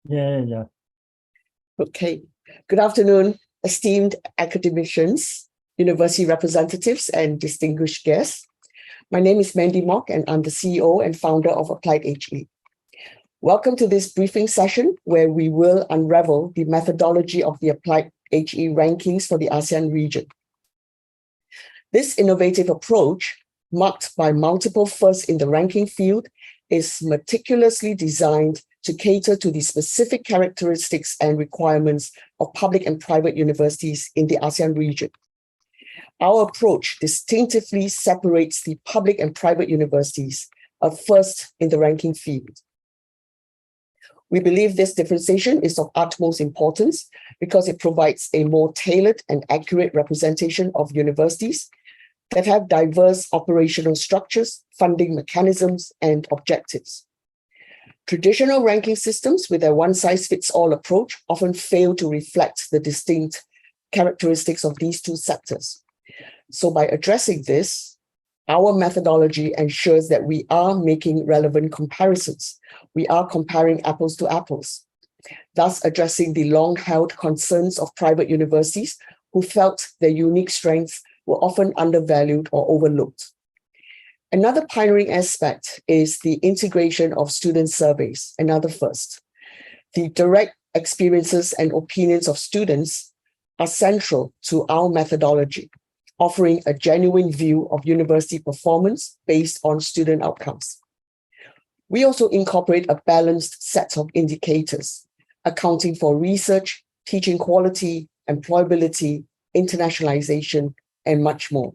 Yeah. Okay. Good afternoon, esteemed academicians, university representatives, and distinguished guests. My name is Mandy Mock, and I'm the CEO and founder of AppliedHE. Welcome to this briefing session where we will unravel the methodology of the AppliedHE rankings for the ASEAN region. This innovative approach, marked by multiple firsts in the ranking field, is meticulously designed to cater to the specific characteristics and requirements of public and private universities in the ASEAN region. Our approach distinctively separates the public and private universities, a first in the ranking field. We believe this differentiation is of utmost importance because it provides a more tailored and accurate representation of universities that have diverse operational structures, funding mechanisms, and objectives. Traditional ranking systems with a one-size-fits-all approach often fail to reflect the distinct characteristics of these two sectors. So by addressing this, our methodology ensures that we are making relevant comparisons. We are comparing apples to apples, thus addressing the long-held concerns of private universities who felt their unique strengths were often undervalued or overlooked. Another pioneering aspect is the integration of student surveys, another first. The direct experiences and opinions of students are central to our methodology, offering a genuine view of university performance based on student outcomes. We also incorporate a balanced set of indicators, accounting for research, teaching quality, employability, internationalization, and much more.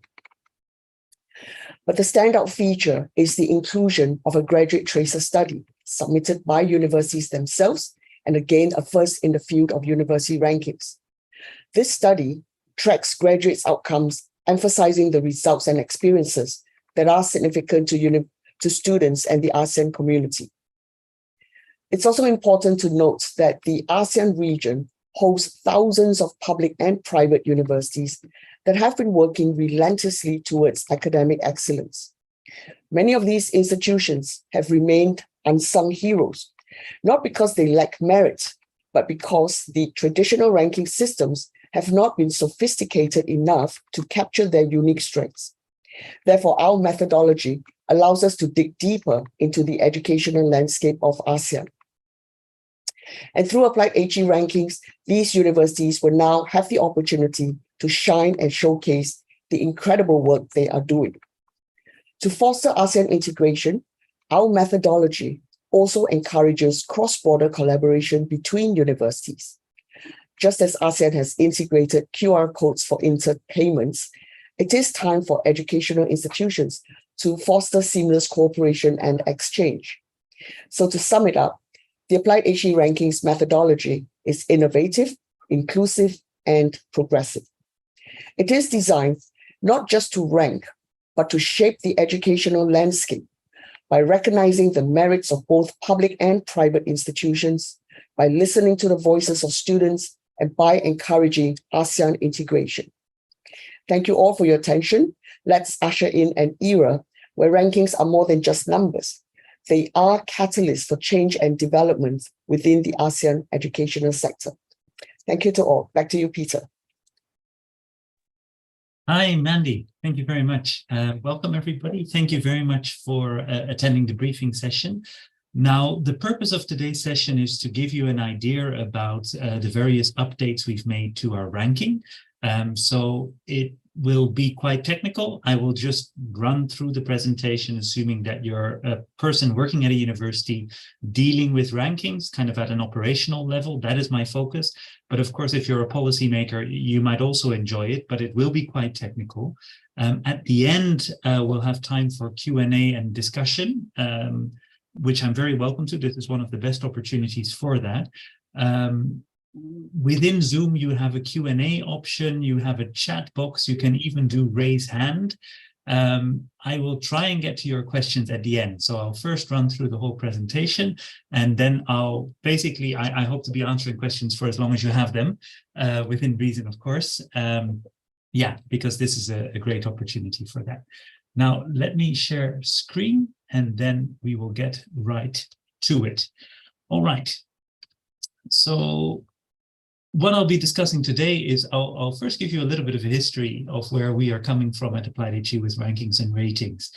But the standout feature is the inclusion of a graduate tracer study submitted by universities themselves, and again, a first in the field of university rankings. This study tracks graduates' outcomes, emphasizing the results and experiences that are significant to students and the ASEAN community. It's also important to note that the ASEAN region hosts thousands of public and private universities that have been working relentlessly towards academic excellence. Many of these institutions have remained unsung heroes, not because they lack merit, but because the traditional ranking systems have not been sophisticated enough to capture their unique strengths. Therefore, our methodology allows us to dig deeper into the educational landscape of ASEAN. And through AppliedHE rankings, these universities will now have the opportunity to shine and showcase the incredible work they are doing. To foster ASEAN integration, our methodology also encourages cross-border collaboration between universities. Just as ASEAN has integrated QR codes for inter-payments, it is time for educational institutions to foster seamless cooperation and exchange. So to sum it up, the AppliedHE rankings methodology is innovative, inclusive, and progressive. It is designed not just to rank, but to shape the educational landscape by recognizing the merits of both public and private institutions, by listening to the voices of students, and by encouraging ASEAN integration. Thank you all for your attention. Let's usher in an era where rankings are more than just numbers. They are catalysts for change and development within the ASEAN educational sector. Thank you to all. Back to you, Peter. Hi, Mandy. Thank you very much. Welcome, everybody. Thank you very much for attending the briefing session. Now, the purpose of today's session is to give you an idea about the various updates we've made to our ranking. So it will be quite technical. I will just run through the presentation, assuming that you're a person working at a university dealing with rankings, kind of at an operational level. That is my focus. But of course, if you're a policymaker, you might also enjoy it, but it will be quite technical. At the end, we'll have time for Q&A and discussion, which I'm very welcome to. This is one of the best opportunities for that. Within Zoom, you have a Q&A option, you have a chat box, you can even do raise hand. I will try and get to your questions at the end. So I'll first run through the whole presentation, and then I'll basically, I hope to be answering questions for as long as you have them, within reason, of course. Yeah, because this is a great opportunity for that. Now, let me share screen, and then we will get right to it. All right. So what I'll be discussing today is I'll first give you a little bit of a history of where we are coming from at AppliedHE with rankings and ratings,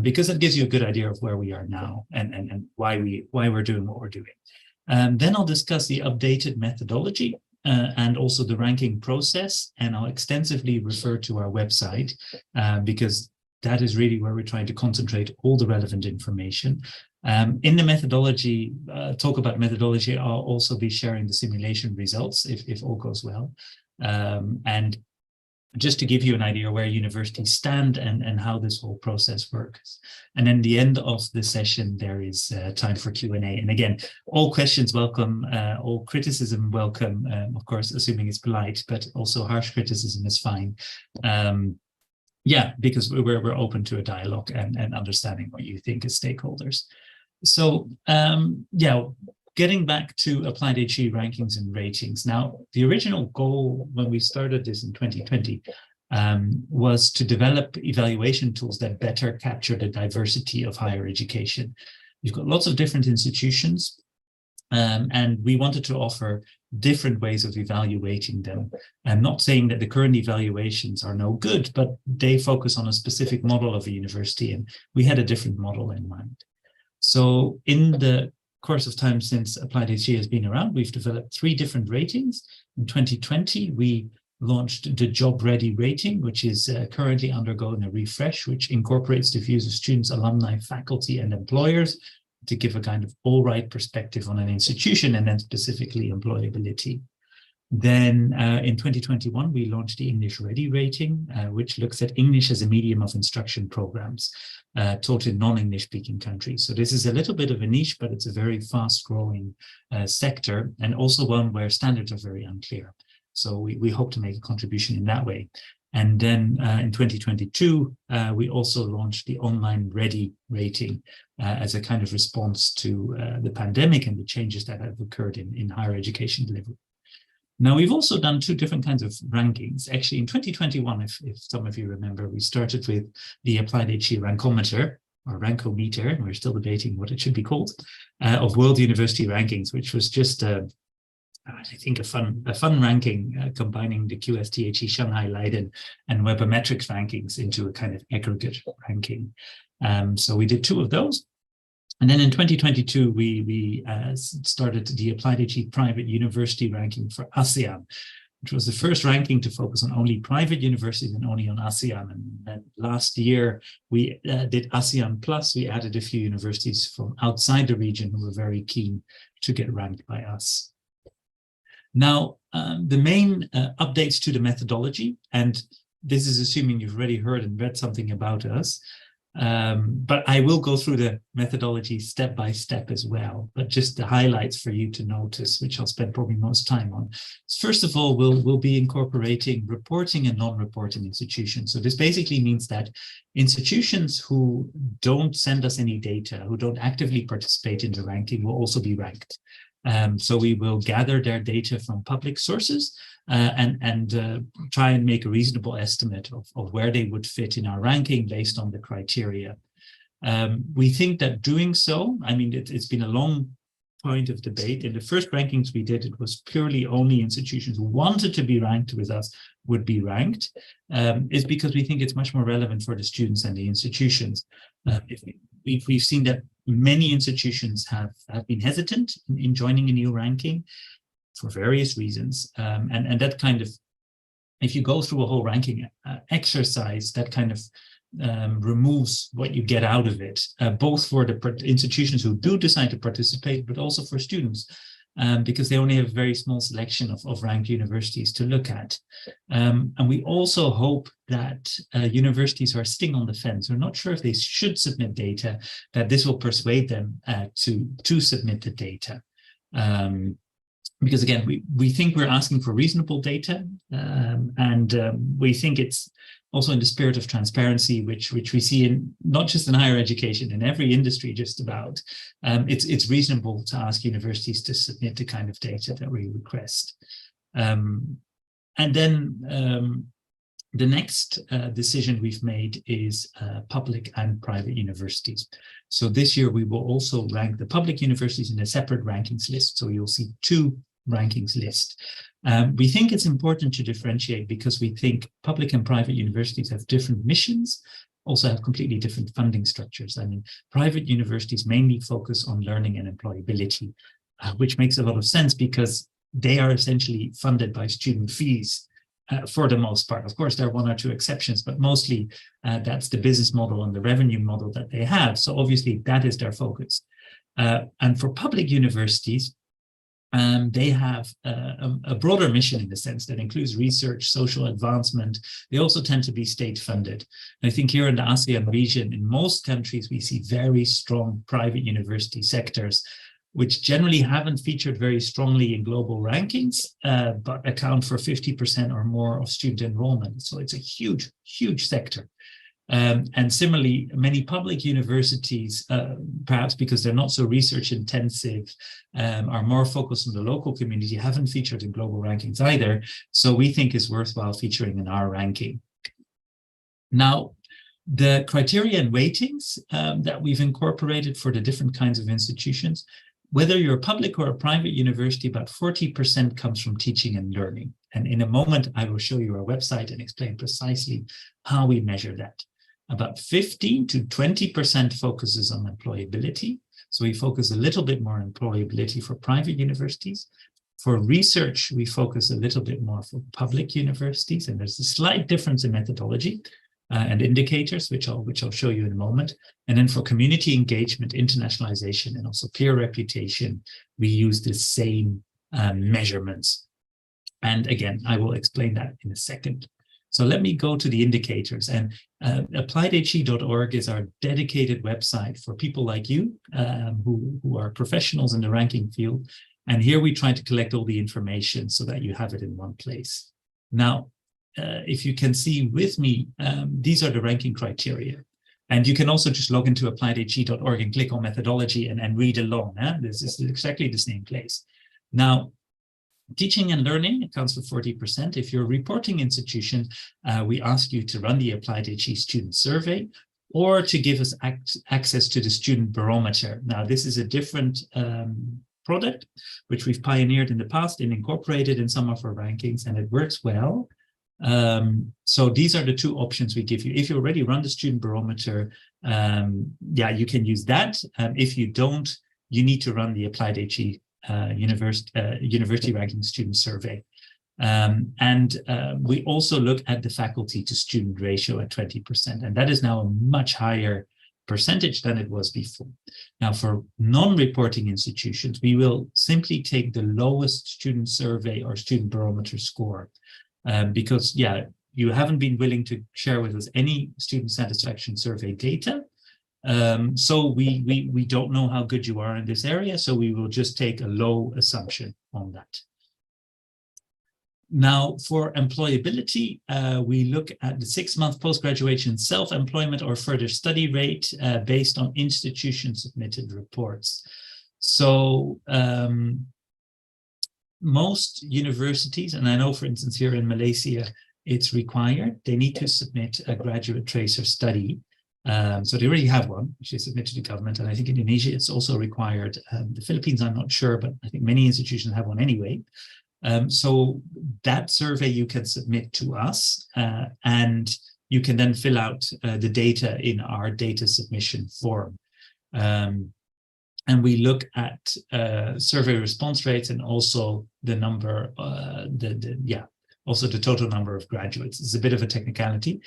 because that gives you a good idea of where we are now and why we're doing what we're doing. Then I'll discuss the updated methodology and also the ranking process, and I'll extensively refer to our website because that is really where we're trying to concentrate all the relevant information. In the methodology, talk about methodology, I'll also be sharing the simulation results if all goes well. And just to give you an idea where universities stand and how this whole process works. And then the end of the session, there is time for Q&A. And again, all questions welcome, all criticism welcome, of course, assuming it's polite, but also harsh criticism is fine. Yeah, because we're open to a dialogue and understanding what you think as stakeholders. So yeah, getting back to AppliedHE rankings and ratings. Now, the original goal when we started this in 2020 was to develop evaluation tools that better capture the diversity of higher education. You've got lots of different institutions, and we wanted to offer different ways of evaluating them. I'm not saying that the current evaluations are no good, but they focus on a specific model of a university, and we had a different model in mind. So in the course of time since AppliedHE has been around, we've developed 3 different ratings. In 2020, we launched the Job Ready rating, which is currently undergoing a refresh, which incorporates the views of students, alumni, faculty, and employers to give a kind of all-right perspective on an institution and then specifically employability. Then in 2021, we launched the English Ready rating, which looks at English as a medium of instruction programs taught in non-English speaking countries. So this is a little bit of a niche, but it's a very fast growing sector, and also one where standards are very unclear. So we hope to make a contribution in that way. And then in 2022, we also launched the Online Ready rating as a kind of response to the pandemic and the changes that have occurred in higher education delivery. Now, we've also done 2 different kinds of rankings. Actually, in 2021, if some of you remember, we started with the AppliedHE Rankometer, or Rankometer, and we're still debating what it should be called, of World University Rankings, which was just, I think, a fun ranking, combining the QSTHE Shanghai, Leiden, and Webometrics rankings into a kind of aggregate ranking. So we did 2 of those. And then in 2022, we started the AppliedHE Private University Ranking for ASEAN, which was the first ranking to focus on only private universities and only on ASEAN. And last year, we did ASEAN Plus. We added a few universities from outside the region who were very keen to get ranked by us. Now, the main updates to the methodology, and this is assuming you've already heard and read something about us, but I will go through the methodology step by step as well, but just the highlights for you to notice, which I'll spend probably most time on. First of all, we'll be incorporating reporting and non-reporting institutions. So this basically means that institutions who don't send us any data, who don't actively participate in the ranking, will also be ranked. So we will gather their data from public sources and try and make a reasonable estimate of where they would fit in our ranking based on the criteria. We think that doing so, I mean, it's been a long point of debate. In the first rankings we did, it was purely only institutions who wanted to be ranked with us would be ranked, is because we think it's much more relevant for the students and the institutions. We've seen that many institutions have been hesitant in joining a new ranking for various reasons. And that kind of, if you go through a whole ranking exercise, that kind of removes what you get out of it, both for the institutions who do decide to participate, but also for students, because they only have a very small selection of ranked universities to look at. And we also hope that universities who are sitting on the fence, who are not sure if they should submit data, that this will persuade them to submit the data. Because again, we think we're asking for reasonable data, and we think it's also in the spirit of transparency, which we see in not just in higher education, in every industry just about. It's reasonable to ask universities to submit the kind of data that we request. And then The next decision we've made is public and private universities. So this year we will also rank the public universities in a separate rankings list. So you'll see two rankings list. We think it's important to differentiate because we think public and private universities have different missions, also have completely different funding structures. I mean, private universities mainly focus on learning and employability, which makes a lot of sense because they are essentially funded by student fees for the most part. Of course, there are one or two exceptions, but mostly that's the business model and the revenue model that they have. So obviously that is their focus. And for public universities, they have a broader mission in the sense that includes research, social advancement. They also tend to be state funded. And I think here in the ASEAN region, in most countries, we see very strong private university sectors, which generally haven't featured very strongly in global rankings, but account for 50% or more of student enrollment. So it's a huge, huge sector. And similarly, many public universities, perhaps because they're not so research intensive, are more focused on the local community, haven't featured in global rankings either. So we think is worthwhile featuring in our ranking. Now, the criteria and weightings that we've incorporated for the different kinds of institutions, whether you're a public or a private university, about 40% comes from teaching and learning. And in a moment, I will show you our website and explain precisely how we measure that. About 15 to 20% focuses on employability. So we focus a little bit more on employability for private universities. For research, we focus a little bit more for public universities. And there's a slight difference in methodology and indicators, which I'll show you in a moment. And then for community engagement, internationalization, and also peer reputation, we use the same measurements. And again, I will explain that in a second. So let me go to the indicators, and AppliedHE.org is our dedicated website for people like you who are professionals in the ranking field. And here we try to collect all the information so that you have it in one place. Now, if you can see with me, these are the ranking criteria. And you can also just log into AppliedHE.org and click on methodology and read along. This is exactly the same place. Now, teaching and learning accounts for 40%. If you're a reporting institution, we ask you to run the AppliedHE student survey or to give us access to the student barometer. Now, this is a different product, which we've pioneered in the past and incorporated in some of our rankings, and it works well. So these are the two options we give you. If you already run the student barometer, you can use that. If you don't, you need to run the AppliedHE university ranking student survey. We also look at the faculty to student ratio at 20%, and that is now a much higher percentage than it was before. Now, for non-reporting institutions, we will simply take the lowest student survey or student barometer score, because you haven't been willing to share with us any student satisfaction survey data. So we don't know how good you are in this area, so we will just take a low assumption on that. Now, for employability, we look at the 6-month post-graduation self-employment or further study rate based on institution-submitted reports. So most universities, and I know, for instance, here in Malaysia, it's required. They need to submit a graduate tracer study. So they already have one, which they submit to the government. And I think in Indonesia, it's also required. The Philippines, I'm not sure, but I think many institutions have one anyway. So that survey you can submit to us, and you can then fill out the data in our data submission form. And we look at survey response rates and also the number, also the total number of graduates. It's a bit of a technicality.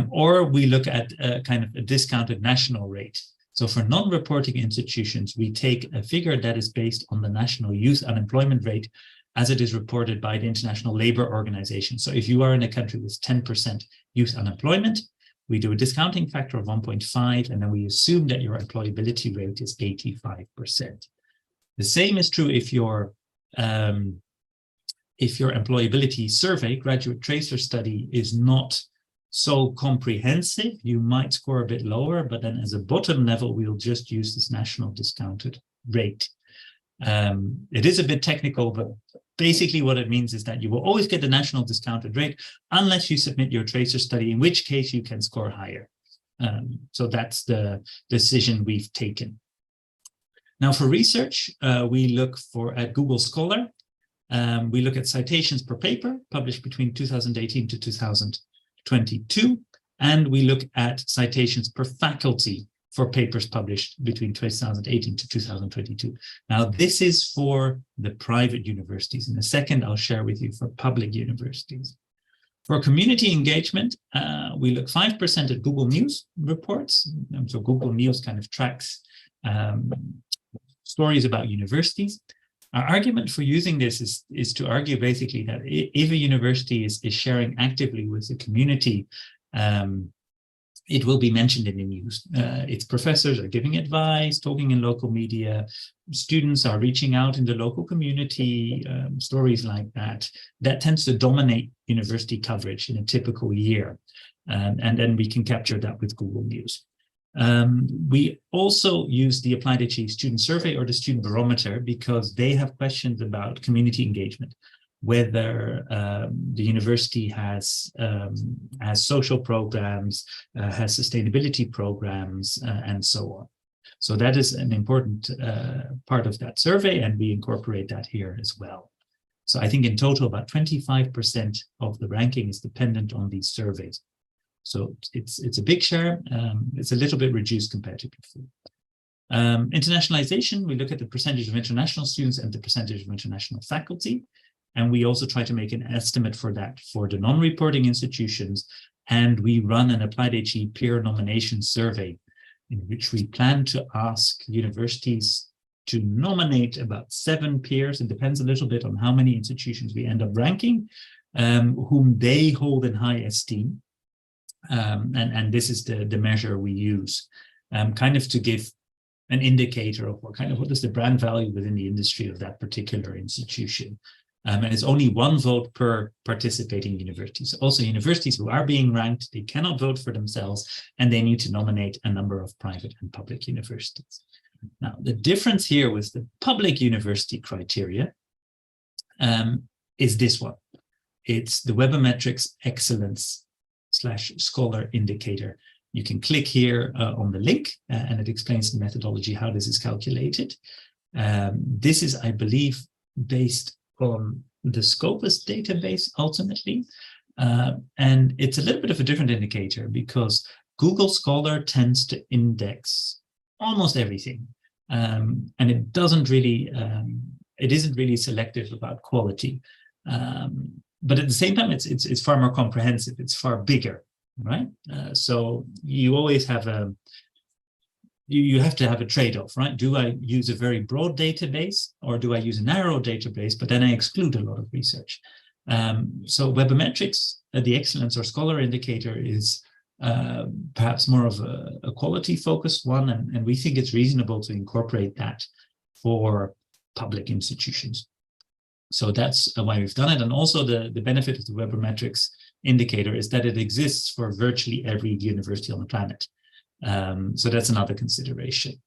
Or we look at kind of a discounted national rate. So for non-reporting institutions, we take a figure that is based on the national youth unemployment rate as it is reported by the International Labour Organization. So if you are in a country with 10% youth unemployment, we do a discounting factor of 1.5, and then we assume that your employability rate is 85%. The same is true if your employability survey, graduate tracer study, is not so comprehensive, you might score a bit lower, but then as a bottom level, we'll just use this national discounted rate. It is a bit technical, but basically what it means is that you will always get the national discounted rate unless you submit your tracer study, in which case you can score higher. So that's the decision we've taken. Now for research, we look at Google Scholar. We look at citations per paper published between 2018 to 2022, and we look at citations per faculty for papers published between 2018 to 2022. Now, this is for the private universities. In a second, I'll share with you for public universities. For community engagement, we look 5% at Google News reports. So Google News kind of tracks stories about universities. Our argument for using this is to argue basically that if a university is sharing actively with the community, it will be mentioned in the news. Its professors are giving advice, talking in local media, students are reaching out in the local community, stories like that. That tends to dominate university coverage in a typical year. And then we can capture that with Google News. We also use the AppliedHE student survey or the student barometer because they have questions about community engagement, whether the university has social programs, has sustainability programs, and so on. So that is an important part of that survey, and we incorporate that here as well. So I think in total, about 25% of the ranking is dependent on these surveys. So it's a big share. It's a little bit reduced compared to before. Internationalization, we look at the percentage of international students and the percentage of international faculty. And we also try to make an estimate for that for the non-reporting institutions. And we run an AppliedHE peer nomination survey in which we plan to ask universities to nominate about 7 peers. It depends a little bit on how many institutions we end up ranking, whom they hold in high esteem. And this is the measure we use, kind of to give an indicator of what is the brand value within the industry of that particular institution. And it's only 1 vote per participating university. So also universities who are being ranked, they cannot vote for themselves, and they need to nominate a number of private and public universities. Now, the difference here with the public university criteria is this one. It's the Webometrics Excellence / Scholar Indicator. You can click here on the link, and it explains the methodology, how this is calculated. This is, I believe, based on the Scopus database ultimately. And it's a little bit of a different indicator because Google Scholar tends to index almost everything. And it doesn't really, it isn't really selective about quality. But at the same time, it's far more comprehensive. It's far bigger, right? So you always have you have to have a trade-off, right? Do I use a very broad database or do I use a narrow database, but then I exclude a lot of research? So Webometrics, the Excellence or Scholar Indicator, is perhaps more of a quality-focused one, and we think it's reasonable to incorporate that for public institutions. So that's why we've done it. And also the benefit of the Webometrics indicator is that it exists for virtually every university on the planet. So that's another consideration.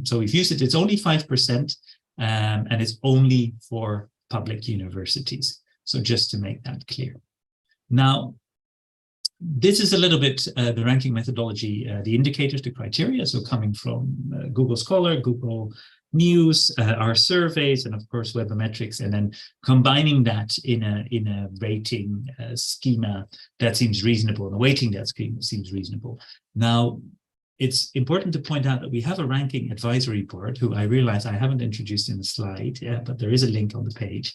So we've used it. It's only 5%, and it's only for public universities. So just to make that clear. Now, this is a little bit the ranking methodology, the indicators, the criteria. So coming from Google Scholar, Google News, our surveys, and of course Webometrics, and then combining that in a rating schema that seems reasonable, and a weighting that schema seems reasonable. Now, it's important to point out that we have a ranking advisory board, who I realize I haven't introduced in the slide, but there is a link on the page,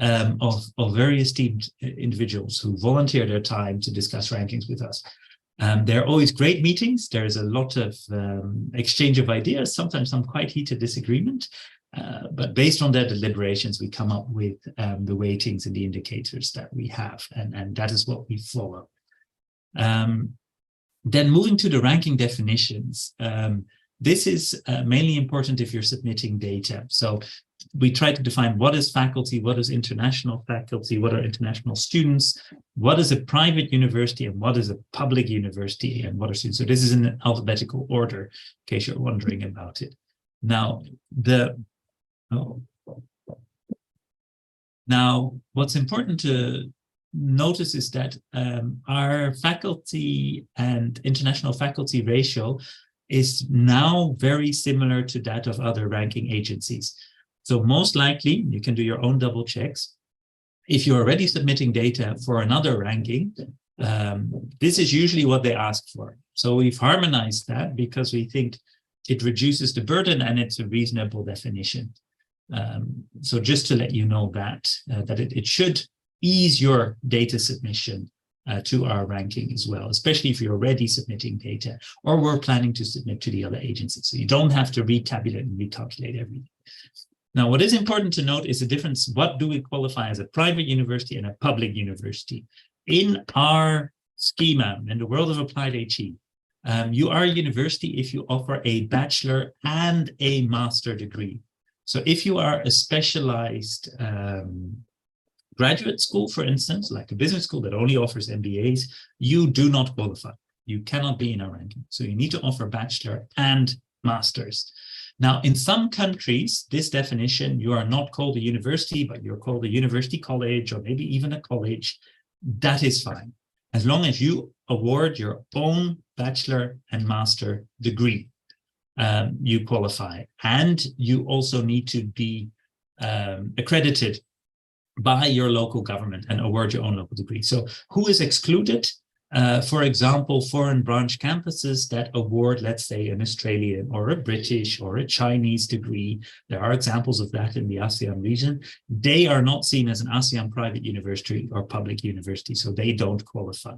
of very esteemed individuals who volunteer their time to discuss rankings with us. There are always great meetings. There's a lot of exchange of ideas, sometimes some quite heated disagreement. But based on their deliberations, we come up with the weightings and the indicators that we have, and that is what we follow. Then moving to the ranking definitions, this is mainly important if you're submitting data. So we try to define what is faculty, what is international faculty, what are international students, what is a private university, and what is a public university, and what are students. So this is in alphabetical order, in case you're wondering about it. Now, the Oh. Now, what's important to notice is that our faculty and international faculty ratio is now very similar to that of other ranking agencies. So most likely, you can do your own double checks. If you're already submitting data for another ranking, this is usually what they ask for. So we've harmonized that because we think it reduces the burden and it's a reasonable definition. So just to let you know that it should ease your data submission to our ranking as well, especially if you're already submitting data or we're planning to submit to the other agencies. So you don't have to retabulate and recalculate everything. Now, what is important to note is the difference. What do we qualify as a private university and a public university? In our schema, in the world of AppliedHE, you are a university if you offer a bachelor and a master degree. So if you are a specialized graduate school, for instance, like a business school that only offers MBAs, you do not qualify. You cannot be in our ranking. So you need to offer bachelor and masters. Now, in some countries, this definition, you are not called a university, but you're called a university college or maybe even a college. That is fine, as long as you award your own bachelor and master degree. You qualify, and you also need to be accredited by your local government and award your own local degree. So who is excluded? For example, foreign branch campuses that award, let's say, an Australian or a British or a Chinese degree. There are examples of that in the ASEAN region. They are not seen as an ASEAN private university or public university, so they don't qualify.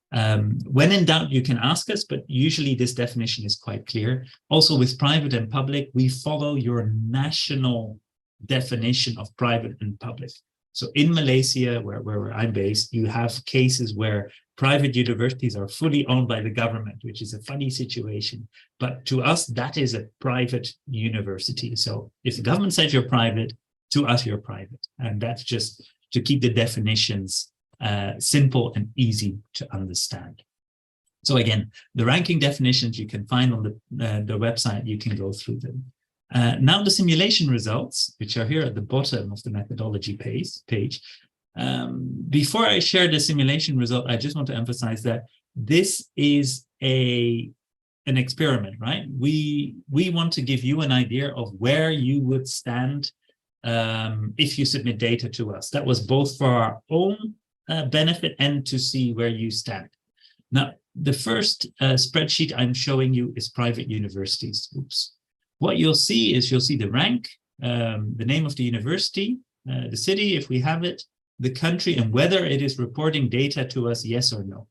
When in doubt, you can ask us, but usually this definition is quite clear. Also with private and public, we follow your national definition of private and public. So in Malaysia, where I'm based, you have cases where private universities are fully owned by the government, which is a funny situation. But to us, that is a private university. So if the government says you're private, to us, you're private. And that's just to keep the definitions simple and easy to understand. So again, the ranking definitions you can find on the website, you can go through them. Now the simulation results, which are here at the bottom of the methodology page. Before I share the simulation result, I just want to emphasize that this is an experiment, right? We want to give you an idea of where you would stand if you submit data to us. That was both for our own benefit and to see where you stand. Now, the first spreadsheet I'm showing you is private universities. Oops. What you'll see is the rank, the name of the university, the city, if we have it, the country, and whether it is reporting data to us, yes or no.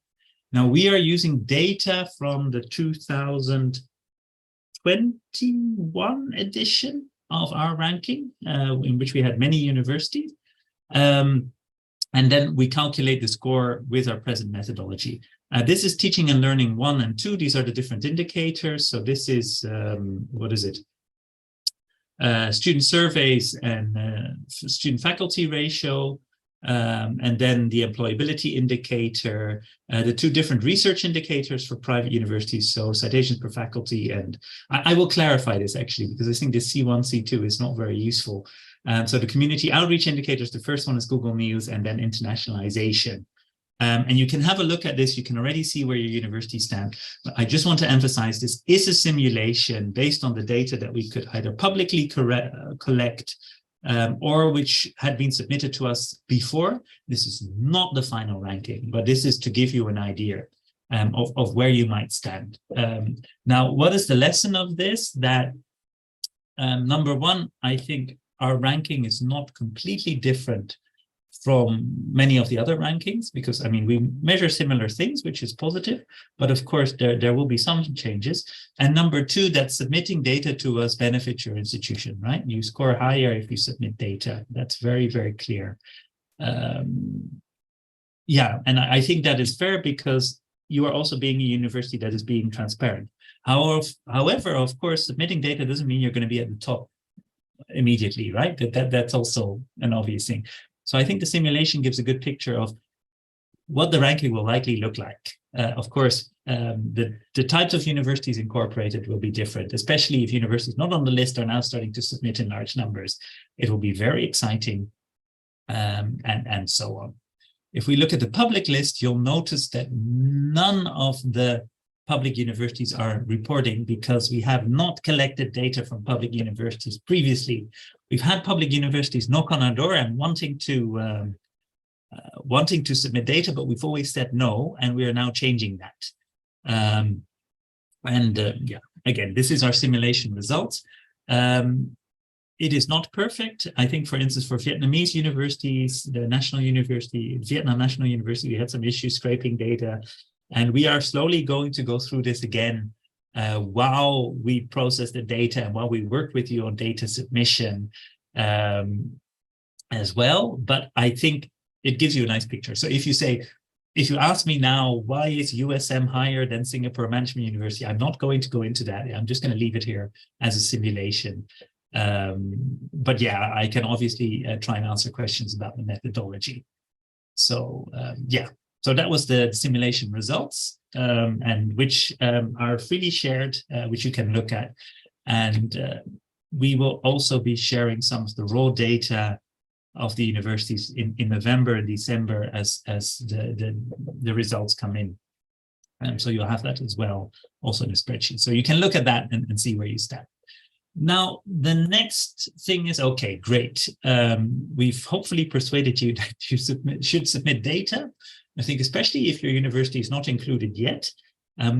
Now, we are using data from the 2021 edition of our ranking, in which we had many universities. And then we calculate the score with our present methodology. This is teaching and learning 1 and 2. These are the different indicators. So this is, what is it? Student surveys and student faculty ratio. And then the employability indicator, the 2 different research indicators for private universities, so citations per faculty. And I will clarify this actually, because I think the C1, C2 is not very useful. So the community outreach indicators, the first one is Google News, and then internationalization. And you can have a look at this. You can already see where your university stands. But I just want to emphasize this is a simulation based on the data that we could either publicly collect or which had been submitted to us before. This is not the final ranking, but this is to give you an idea of where you might stand. Now, what is the lesson of this? That number one, I think our ranking is not completely different from many of the other rankings, because I mean, we measure similar things, which is positive, but of course there will be some changes. And number 2, that submitting data to us benefits your institution, right? You score higher if you submit data. That's very, very clear. Yeah, and I think that is fair because you are also being a university that is being transparent. However, of course, submitting data doesn't mean you're going to be at the top immediately, right? That's also an obvious thing. So I think the simulation gives a good picture of what the ranking will likely look like. Of course, the types of universities incorporated will be different, especially if universities not on the list are now starting to submit in large numbers. It will be very exciting, and so on. If we look at the public list, you'll notice that none of the public universities are reporting because we have not collected data from public universities previously. We've had public universities knock on our door and wanting to submit data, but we've always said no, and we are now changing that. Yeah, again, this is our simulation results. It is not perfect. I think, for instance, for Vietnamese universities, the National University, Vietnam National University, we had some issues scraping data, and we are slowly going to go through this again while we process the data and while we work with you on data submission as well. But I think it gives you a nice picture. So if you ask me now, why is USM higher than Singapore Management University? I'm not going to go into that. I'm just going to leave it here as a simulation. But yeah, I can obviously try and answer questions about the methodology. So yeah, so that was the simulation results, and which are freely shared, which you can look at. And we will also be sharing some of the raw data of the universities in November and December as the results come in. So you'll have that as well, also in a spreadsheet. So you can look at that and see where you stand. Now, the next thing is, okay, great. We've hopefully persuaded you that you should submit data. I think especially if your university is not included yet,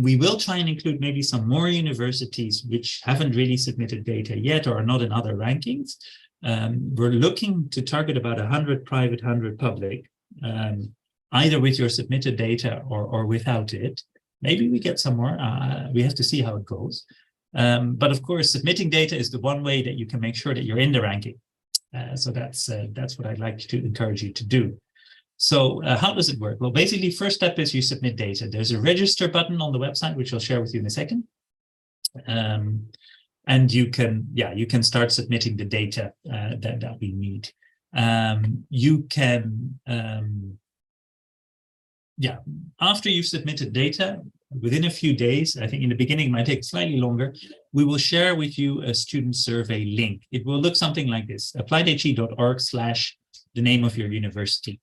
we will try and include maybe some more universities which haven't really submitted data yet or are not in other rankings. We're looking to target about 100 private, 100 public, either with your submitted data or without it. Maybe we get some more. We have to see how it goes. But of course, submitting data is the one way that you can make sure that you're in the ranking. So that's what I'd like to encourage you to do. So how does it work? Well, basically, first step is you submit data. There's a register button on the website, which I'll share with you in a second. And you can start submitting the data that we need. You can, after you've submitted data, within a few days, I think in the beginning it might take slightly longer, we will share with you a student survey link. It will look something like this: appliedhe.org/the name of your university.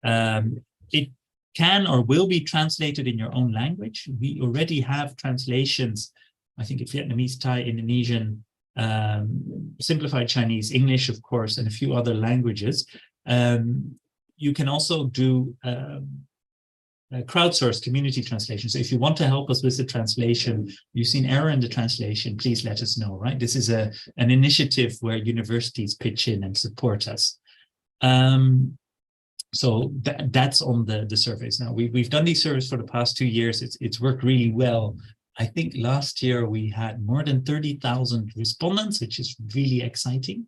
It can or will be translated in your own language. We already have translations, I think in Vietnamese, Thai, Indonesian, simplified Chinese, English, of course, and a few other languages. You can also do crowdsourced community translation. So if you want to help us with the translation, you've seen error in the translation, please let us know, right? This is an initiative where universities pitch in and support us. So that's on the surveys. Now, we've done these surveys for the past 2 years. It's worked really well. I think last year we had more than 30,000 respondents, which is really exciting.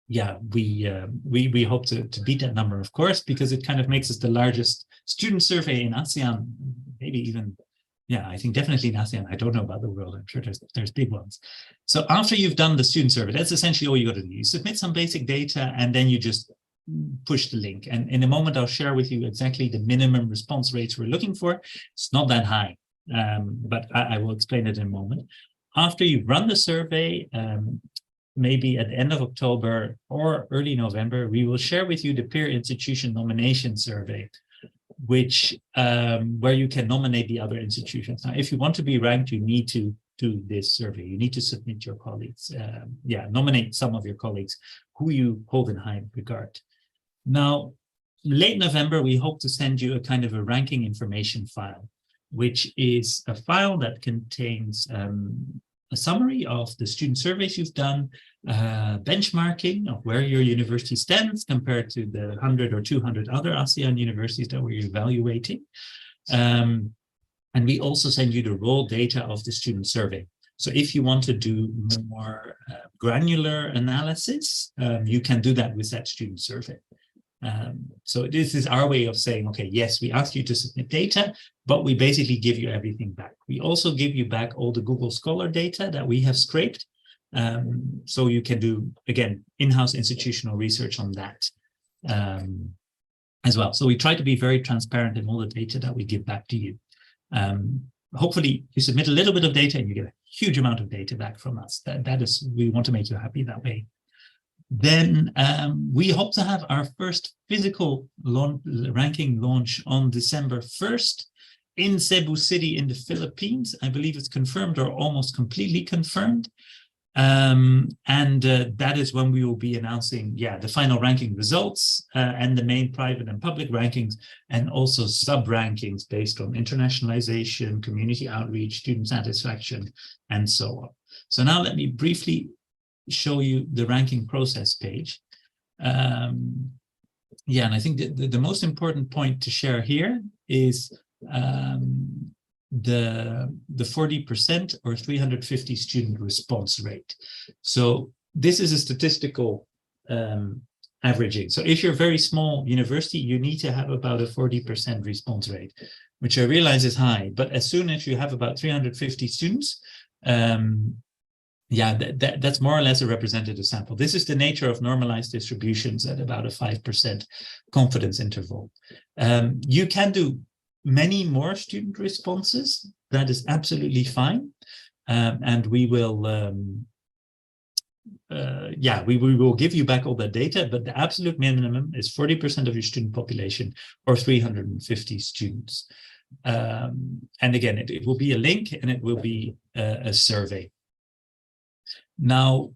Yeah, we hope to beat that number, of course, because it kind of makes us the largest student survey in ASEAN, maybe even, yeah, I think definitely in ASEAN. I don't know about the world. I'm sure there's big ones. So after you've done the student survey, that's essentially all you got to do. You submit some basic data, and then you just push the link. And in a moment, I'll share with you exactly the minimum response rates we're looking for. It's not that high, but I will explain it in a moment. After you've run the survey, maybe at the end of October or early November, we will share with you the peer institution nomination survey, which where you can nominate the other institutions. Now, if you want to be ranked, you need to do this survey. You need to submit your colleagues. Nominate some of your colleagues who you hold in high regard. Now, late November, we hope to send you a kind of a ranking information file, which is a file that contains a summary of the student surveys you've done, benchmarking of where your university stands compared to the 100 or 200 other ASEAN universities that we're evaluating. And we also send you the raw data of the student survey. So if you want to do more granular analysis, you can do that with that student survey. So this is our way of saying, okay, yes, we asked you to submit data, but we basically give you everything back. We also give you back all the Google Scholar data that we have scraped. So you can do, again, in-house institutional research on that. as well. So we try to be very transparent in all the data that we give back to you. Hopefully you submit a little bit of data and you get a huge amount of data back from us. That is, we want to make you happy that way. Then we hope to have our first physical ranking launch on December 1st in Cebu City in the Philippines. I believe it's confirmed or almost completely confirmed. That is when we will be announcing, the final ranking results and the main private and public rankings, and also sub-rankings based on internationalization, community outreach, student satisfaction, and so on. So now let me briefly show you the ranking process page. And I think the most important point to share here is the 40% or 350 student response rate. So this is a statistical averaging. So if you're a very small university, you need to have about a 40% response rate, which I realize is high. But as soon as you have about 350 students, that's more or less a representative sample. This is the nature of normalized distributions at about a 5% confidence interval. You can do many more student responses. That is absolutely fine. And we will, we will give you back all that data, but the absolute minimum is 40% of your student population or 350 students. And again, it will be a link and it will be a survey. Now,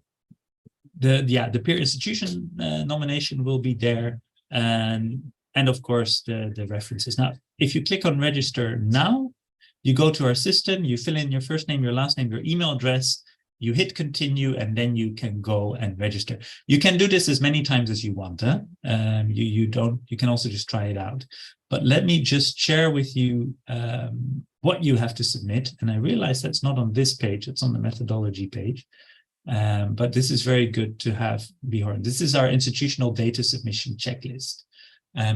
the peer institution nomination will be there, and of course the references. Now, if you click on register now, you go to our system, you fill in your first name, your last name, your email address, you hit continue, and then you can go and register. You can do this as many times as you want. You can also just try it out. But let me just share with you what you have to submit. And I realize that's not on this page, it's on the methodology page. But this is very good to have behind. This is our institutional data submission checklist.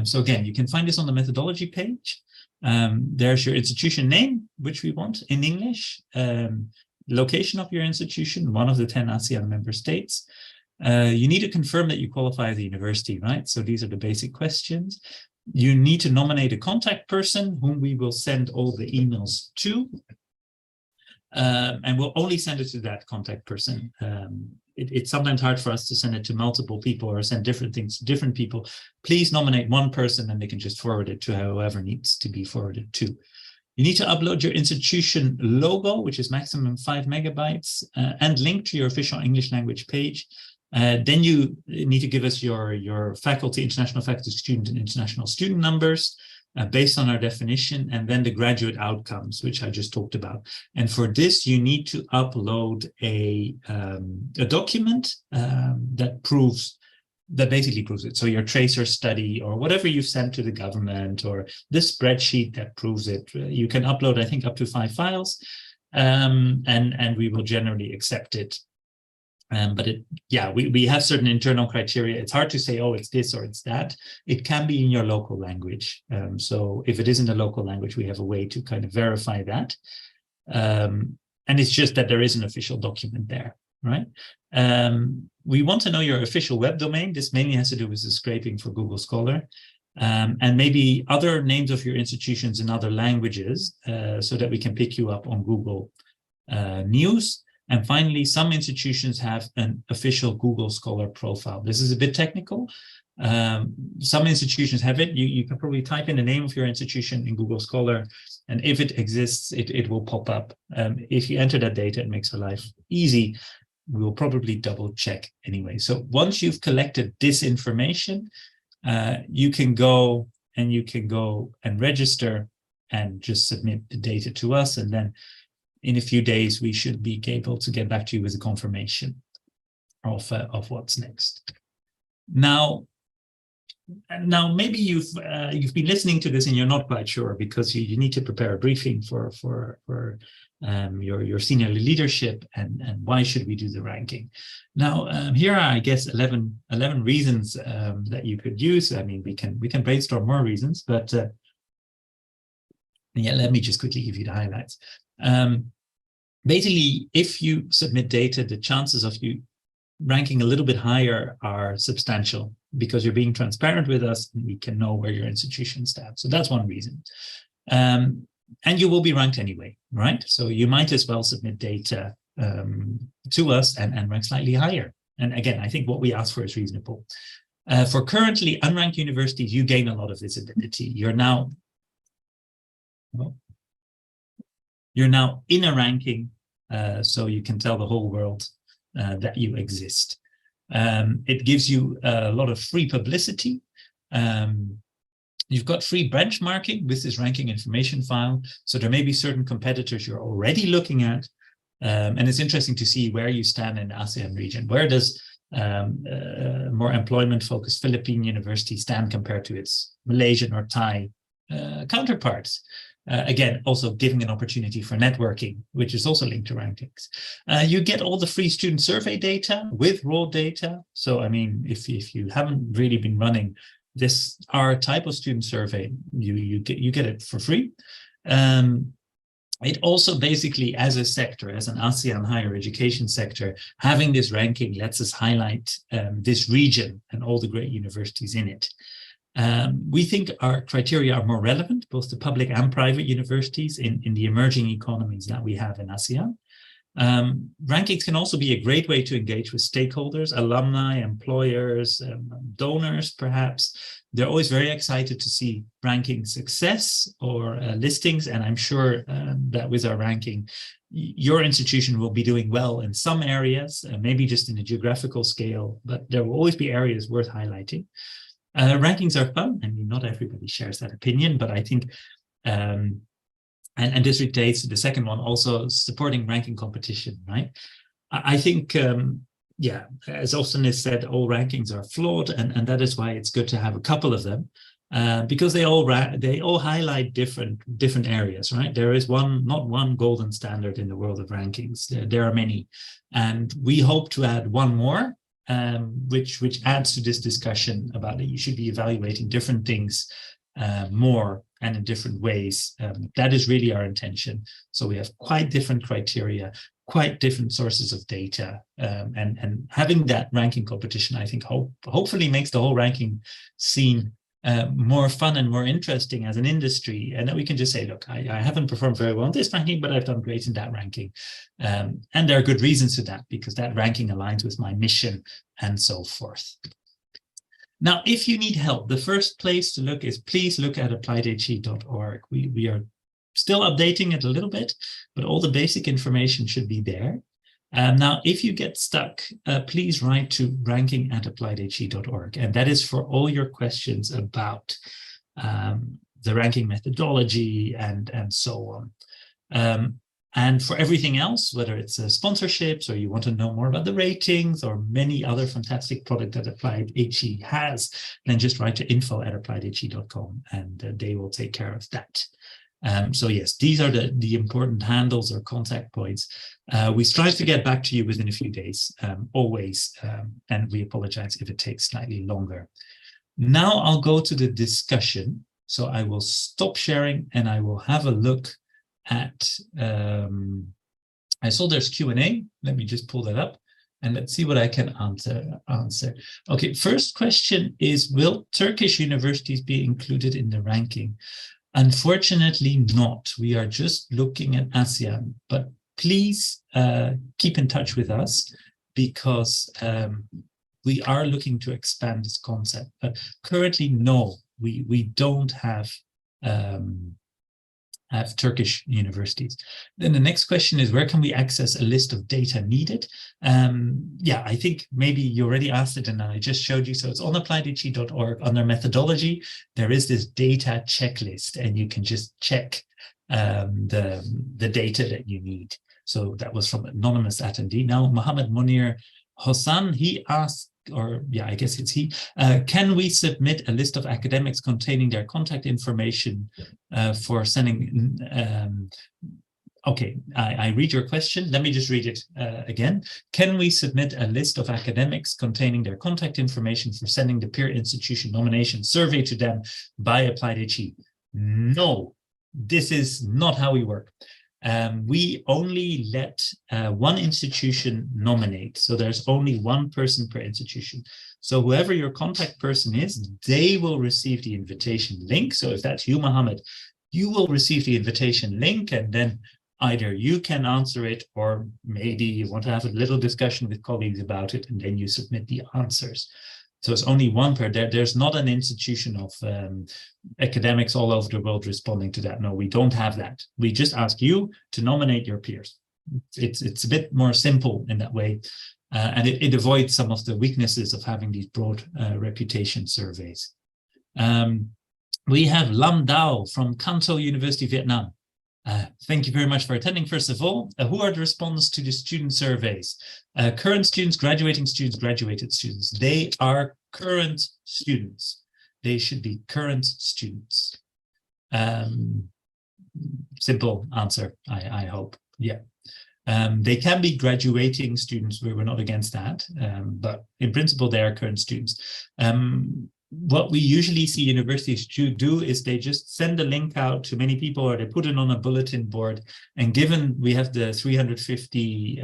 So again, you can find this on the methodology page. There's your institution name, which we want in English, location of your institution, one of the 10 ASEAN member states. You need to confirm that you qualify as a university, right? So these are the basic questions. You need to nominate a contact person whom we will send all the emails to. And we'll only send it to that contact person. It's sometimes hard for us to send it to multiple people or send different things to different people. Please nominate one person and they can just forward it to whoever needs to be forwarded to. You need to upload your institution logo, which is maximum 5 megabytes, and link to your official English language page. Then you need to give us your faculty, international faculty student and international student numbers. Based on our definition, and then the graduate outcomes, which I just talked about. And for this, you need to upload a document that basically proves it. So your tracer study or whatever you've sent to the government or the spreadsheet that proves it. You can upload, I think, up to 5 files, and we will generally accept it. But we have certain internal criteria. It's hard to say, oh, it's this or it's that. It can be in your local language. So if it isn't a local language, we have a way to kind of verify that. And it's just that there is an official document there, right? We want to know your official web domain. This mainly has to do with the scraping for Google Scholar. And maybe other names of your institutions in other languages so that we can pick you up on Google News. And finally, some institutions have an official Google Scholar profile. This is a bit technical. Some institutions have it. You can probably type in the name of your institution in Google Scholar, and if it exists, it will pop up. If you enter that data, it makes our life easy. We will probably double check anyway. So once you've collected this information, you can go and register and just submit the data to us, and then in a few days, we should be able to get back to you with a confirmation of what's next. Now maybe you've been listening to this and you're not quite sure because you need to prepare a briefing for your senior leadership and why should we do the ranking. Now here are, I guess, 11 reasons that you could use. I mean, we can brainstorm more reasons, but let me just quickly give you the highlights. Basically, if you submit data, the chances of you ranking a little bit higher are substantial. because you're being transparent with us, and we can know where your institution stands. So that's one reason. And you will be ranked anyway, right? So you might as well submit data to us and rank slightly higher. And again, I think what we ask for is reasonable. For currently unranked universities, you gain a lot of visibility. You're now in a ranking, so you can tell the whole world that you exist. It gives you a lot of free publicity. You've got free benchmarking with this ranking information file. So there may be certain competitors you're already looking at. And it's interesting to see where you stand in the ASEAN region. Where does more employment-focused Philippine university stand compared to its Malaysian or Thai counterparts? Again, also giving an opportunity for networking, which is also linked to rankings. You get all the free student survey data with raw data. So, I mean, if you haven't really been running our type of student survey, you get it for free. It also basically, as a sector, as an ASEAN higher education sector, having this ranking lets us highlight this region and all the great universities in it. We think our criteria are more relevant, both to public and private universities in the emerging economies that we have in ASEAN. Rankings can also be a great way to engage with stakeholders, alumni, employers, donors, perhaps. They're always very excited to see ranking success or listings. And I'm sure that with our ranking, your institution will be doing well in some areas, maybe just in a geographical scale, but there will always be areas worth highlighting. Rankings are fun. I mean, not everybody shares that opinion, but I think, and this relates to the second one, also supporting ranking competition, right? I think, yeah, as often is said, all rankings are flawed, and that is why it's good to have a couple of them, because they all highlight different areas, right? There is not one golden standard in the world of rankings. There are many, and we hope to add one more, which adds to this discussion about that you should be evaluating different things more and in different ways. That is really our intention. So we have quite different criteria, quite different sources of data, and having that ranking competition, I think, hopefully makes the whole ranking scene more fun and more interesting as an industry, and that we can just say, look, I haven't performed very well in this ranking, but I've done great in that ranking. And there are good reasons for that, because that ranking aligns with my mission and so forth. Now, if you need help, the first place to look is please look at AppliedHE.org. We are still updating it a little bit, but all the basic information should be there. Now, if you get stuck, please write to ranking@AppliedHE.org. And that is for all your questions about the ranking methodology and so on. And for everything else, whether it's sponsorships or you want to know more about the ratings or many other fantastic products that AppliedHE has, then just write to info@appliedhe.com and they will take care of that. So yes, these are the important handles or contact points. We strive to get back to you within a few days, always, and we apologize if it takes slightly longer. Now I'll go to the discussion. So I will stop sharing and I will have a look at, I saw there's Q&A. Let me just pull that up and let's see what I can answer. Okay, first question is, will Turkish universities be included in the ranking? Unfortunately not. We are just looking at ASEAN, but please keep in touch with us because we are looking to expand this concept. But currently, no, we don't have Turkish universities. Then the next question is, where can we access a list of data needed? Yeah, I think maybe you already asked it and I just showed you. So it's on AppliedHE.org under methodology. There is this data checklist and you can just check the data that you need. So that was from anonymous attendee. Now, Mohammed Munir Hossan, he asked, or yeah, I guess it's he, can we submit a list of academics containing their contact information for sending, okay, I read your question. Let me just read it again. Can we submit a list of academics containing their contact information for sending the peer institution nomination survey to them by AppliedHE? No, this is not how we work. we only let one institution nominate. So there's only one person per institution. So whoever your contact person is, they will receive the invitation link. So if that's you, Mohammed, you will receive the invitation link, and then either you can answer it, or maybe you want to have a little discussion with colleagues about it, and then you submit the answers. So it's only one per. There's not an institution of academics all over the world responding to that. No, we don't have that. We just ask you to nominate your peers. It's a bit more simple in that way, and it avoids some of the weaknesses of having these broad reputation surveys. We have Lam Dao from Canto University, Vietnam. Thank you very much for attending. First of all, who are the respondents to the student surveys? Current students, graduating students, graduated students. They are current students. They should be current students. Simple answer, I hope. Yeah. They can be graduating students. We're not against that, but in principle, they are current students. What we usually see universities do is they just send a link out to many people, or they put it on a bulletin board. And given we have the 350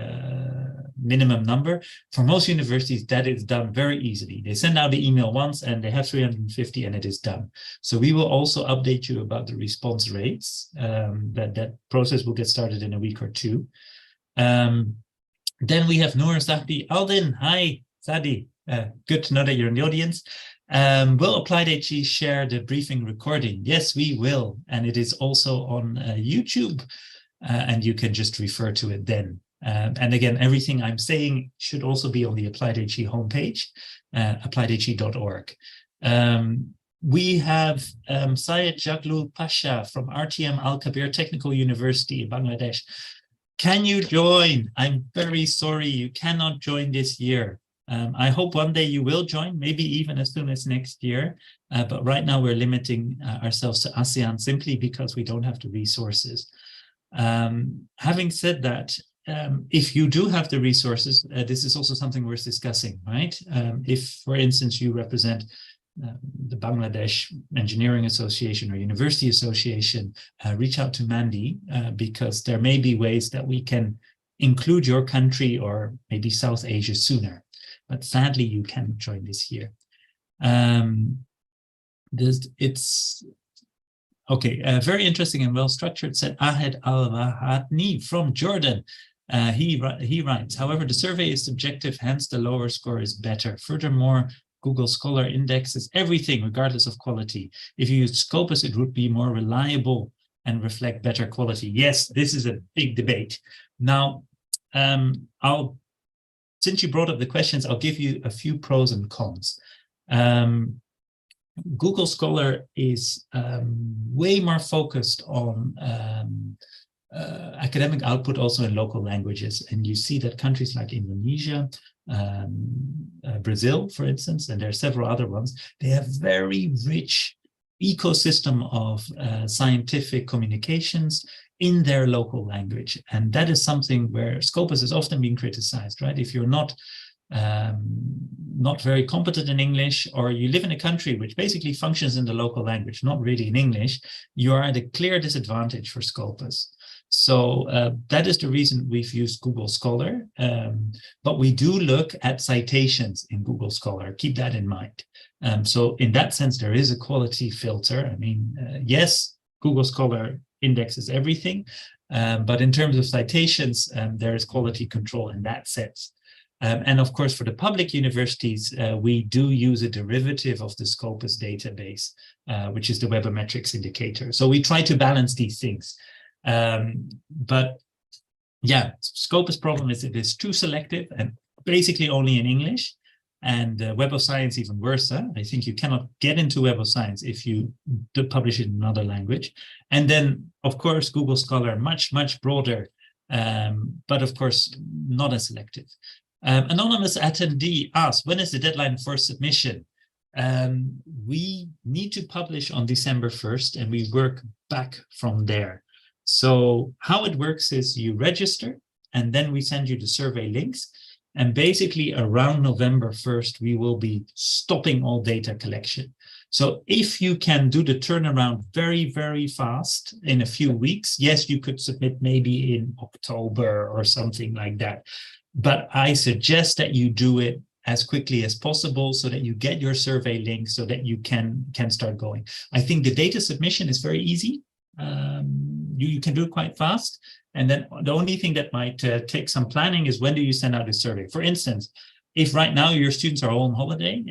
minimum number, for most universities, that is done very easily. They send out the email once and they have 350 and it is done. So we will also update you about the response rates. That process will get started in a week or two. Then we have Noor Sahdi Aldin. Hi, Sadi. Good to know that you're in the audience. Will AppliedHE share the briefing recording? Yes, we will. And it is also on YouTube, and you can just refer to it then. And again, everything I'm saying should also be on the AppliedHE homepage, appliedhe.org. We have Syed Jaglu Pasha from RTM Al Kabir Technical University in Bangladesh. Can you join? I'm very sorry you cannot join this year. I hope one day you will join, maybe even as soon as next year. But right now we're limiting ourselves to ASEAN simply because we don't have the resources. Having said that, if you do have the resources, this is also something worth discussing, right? If, for instance, you represent the Bangladesh Engineering Association or University Association, reach out to Mandy, because there may be ways that we can include your country or maybe South Asia sooner. But sadly, you can't join this year. It's okay. Very interesting and well structured. Said Ahed Al-Wahadni from Jordan. He writes, however, the survey is subjective, hence the lower score is better. Furthermore, Google Scholar indexes everything regardless of quality. If you use Scopus, it would be more reliable and reflect better quality. Yes, this is a big debate. Now, since you brought up the questions, I'll give you a few pros and cons. Google Scholar is way more focused on academic output also in local languages. And you see that countries like Indonesia, Brazil, for instance, and there are several other ones, they have very rich ecosystem of scientific communications in their local language. And that is something where Scopus is often being criticized, right? If you're not very competent in English, or you live in a country which basically functions in the local language, not really in English, you are at a clear disadvantage for Scopus. So that is the reason we've used Google Scholar, but we do look at citations in Google Scholar. Keep that in mind. So in that sense, there is a quality filter. I mean, yes, Google Scholar indexes everything, but in terms of citations, there is quality control in that sense. And of course, for the public universities, we do use a derivative of the Scopus database, which is the Webometrics indicator. So we try to balance these things. But yeah, Scopus problem is it is too selective and basically only in English. And Web of Science even worse. I think you cannot get into Web of Science if you publish it in another language. And then, of course, Google Scholar, much, much broader, but of course, not as selective. Anonymous attendee asks, when is the deadline for submission? We need to publish on December 1st, and we work back from there. So how it works is you register, and then we send you the survey links. And basically around November 1st, we will be stopping all data collection. So if you can do the turnaround very, very fast in a few weeks, yes, you could submit maybe in October or something like that. But I suggest that you do it as quickly as possible so that you get your survey link so that you can start going. I think the data submission is very easy. You can do it quite fast. And then the only thing that might take some planning is when do you send out a survey? For instance, if right now your students are all on holiday,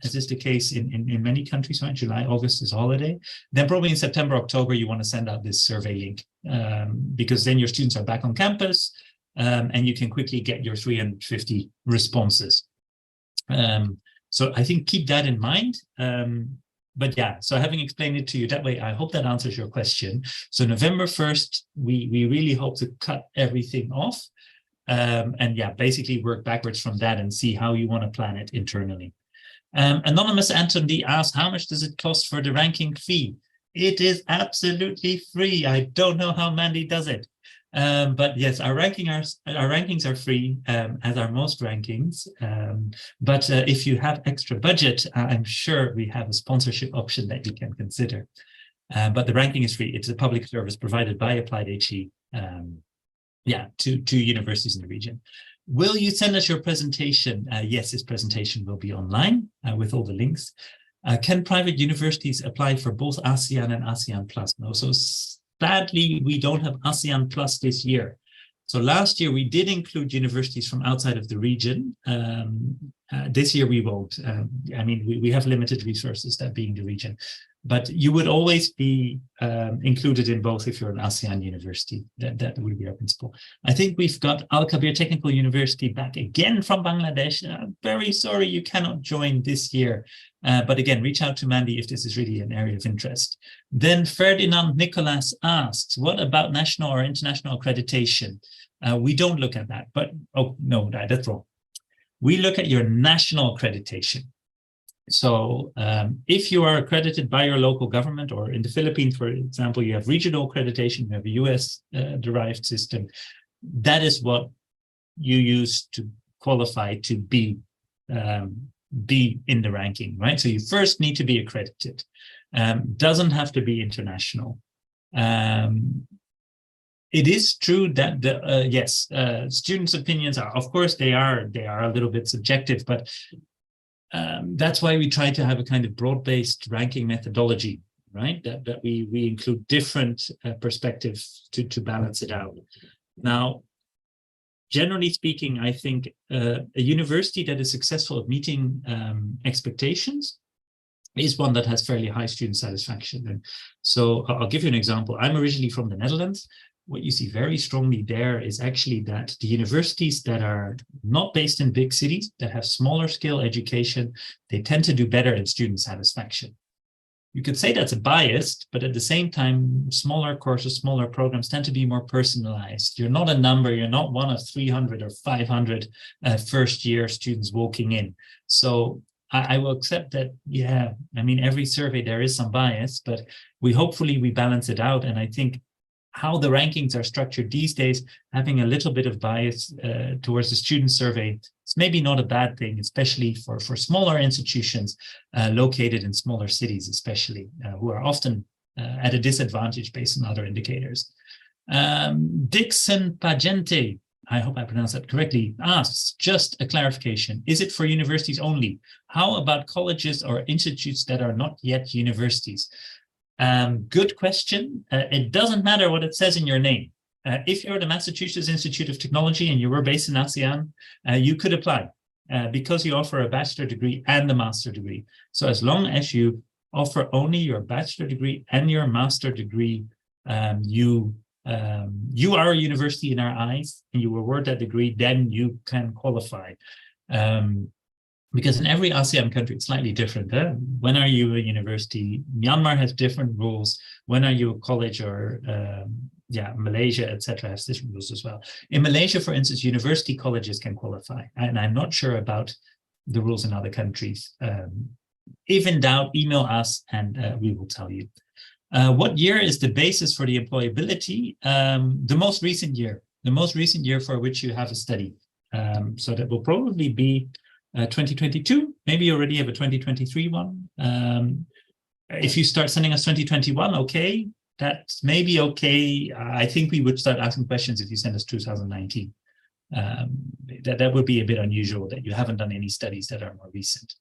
as is the case in many countries, right? July, August is holiday, then probably in September, October, you want to send out this survey link because then your students are back on campus and you can quickly get your 350 responses. So I think keep that in mind. But yeah, so having explained it to you that way, I hope that answers your question. So November 1st, we really hope to cut everything off. And yeah, basically work backwards from that and see how you want to plan it internally. Anonymous Anton D asks, how much does it cost for the ranking fee? It is absolutely free. I don't know how Mandy does it. But yes, our rankings are free, as are most rankings. But if you have extra budget, I'm sure we have a sponsorship option that you can consider. But the ranking is free. It's a public service provided by AppliedHE, to universities in the region. Will you send us your presentation? Yes, this presentation will be online with all the links. Can private universities apply for both ASEAN and ASEAN Plus? No, so sadly, we don't have ASEAN Plus this year. So last year, we did include universities from outside of the region. This year, we won't. I mean, we have limited resources, that being the region. But you would always be included in both if you're an ASEAN university. That would be our principle. I think we've got Al Kabir Technical University back again from Bangladesh. I'm very sorry you cannot join this year. But again, reach out to Mandy if this is really an area of interest. Then Ferdinand Nicolas asks, what about national or international accreditation? We don't look at that, but, oh, no, that's wrong. We look at your national accreditation. So if you are accredited by your local government, or in the Philippines, for example, you have regional accreditation, you have a US derived system, that is what you use to qualify to be in the ranking, right? So you first need to be accredited. Doesn't have to be international. It is true that students' opinions are, of course, they are a little bit subjective, but that's why we try to have a kind of broad-based ranking methodology, right? That we include different perspectives to balance it out. Now, generally speaking, I think a university that is successful at meeting expectations is one that has fairly high student satisfaction. And so I'll give you an example. I'm originally from the Netherlands. What you see very strongly there is actually that the universities that are not based in big cities, that have smaller scale education, they tend to do better in student satisfaction. You could say that's a bias, but at the same time, smaller courses, smaller programs tend to be more personalized. You're not a number, you're not one of 300 or 500 first year students walking in. So I will accept that, yeah, I mean, every survey there is some bias, but hopefully we balance it out. And I think how the rankings are structured these days, having a little bit of bias towards the student survey, it's maybe not a bad thing, especially for smaller institutions located in smaller cities, especially, who are often at a disadvantage based on other indicators. Dixon Pagente, I hope I pronounced that correctly, asks, just a clarification, is it for universities only? How about colleges or institutes that are not yet universities? Good question. It doesn't matter what it says in your name. If you're the Massachusetts Institute of Technology and you were based in ASEAN, you could apply because you offer a bachelor degree and a master degree. So as long as you offer only your bachelor degree and your master degree, you are a university in our eyes and you award that degree, then you can qualify. Because in every ASEAN country, it's slightly different. When are you a university? Myanmar has different rules. When are you a college? Or Malaysia, etc., has different rules as well. In Malaysia, for instance, university colleges can qualify. And I'm not sure about the rules in other countries. If in doubt, email us and we will tell you. What year is the basis for the employability? The most recent year for which you have a study. So that will probably be 2022, maybe you already have a 2023 one. If you start sending us 2021, okay, that's maybe okay. I think we would start asking questions if you send us 2019. That would be a bit unusual that you haven't done any studies that are more recent.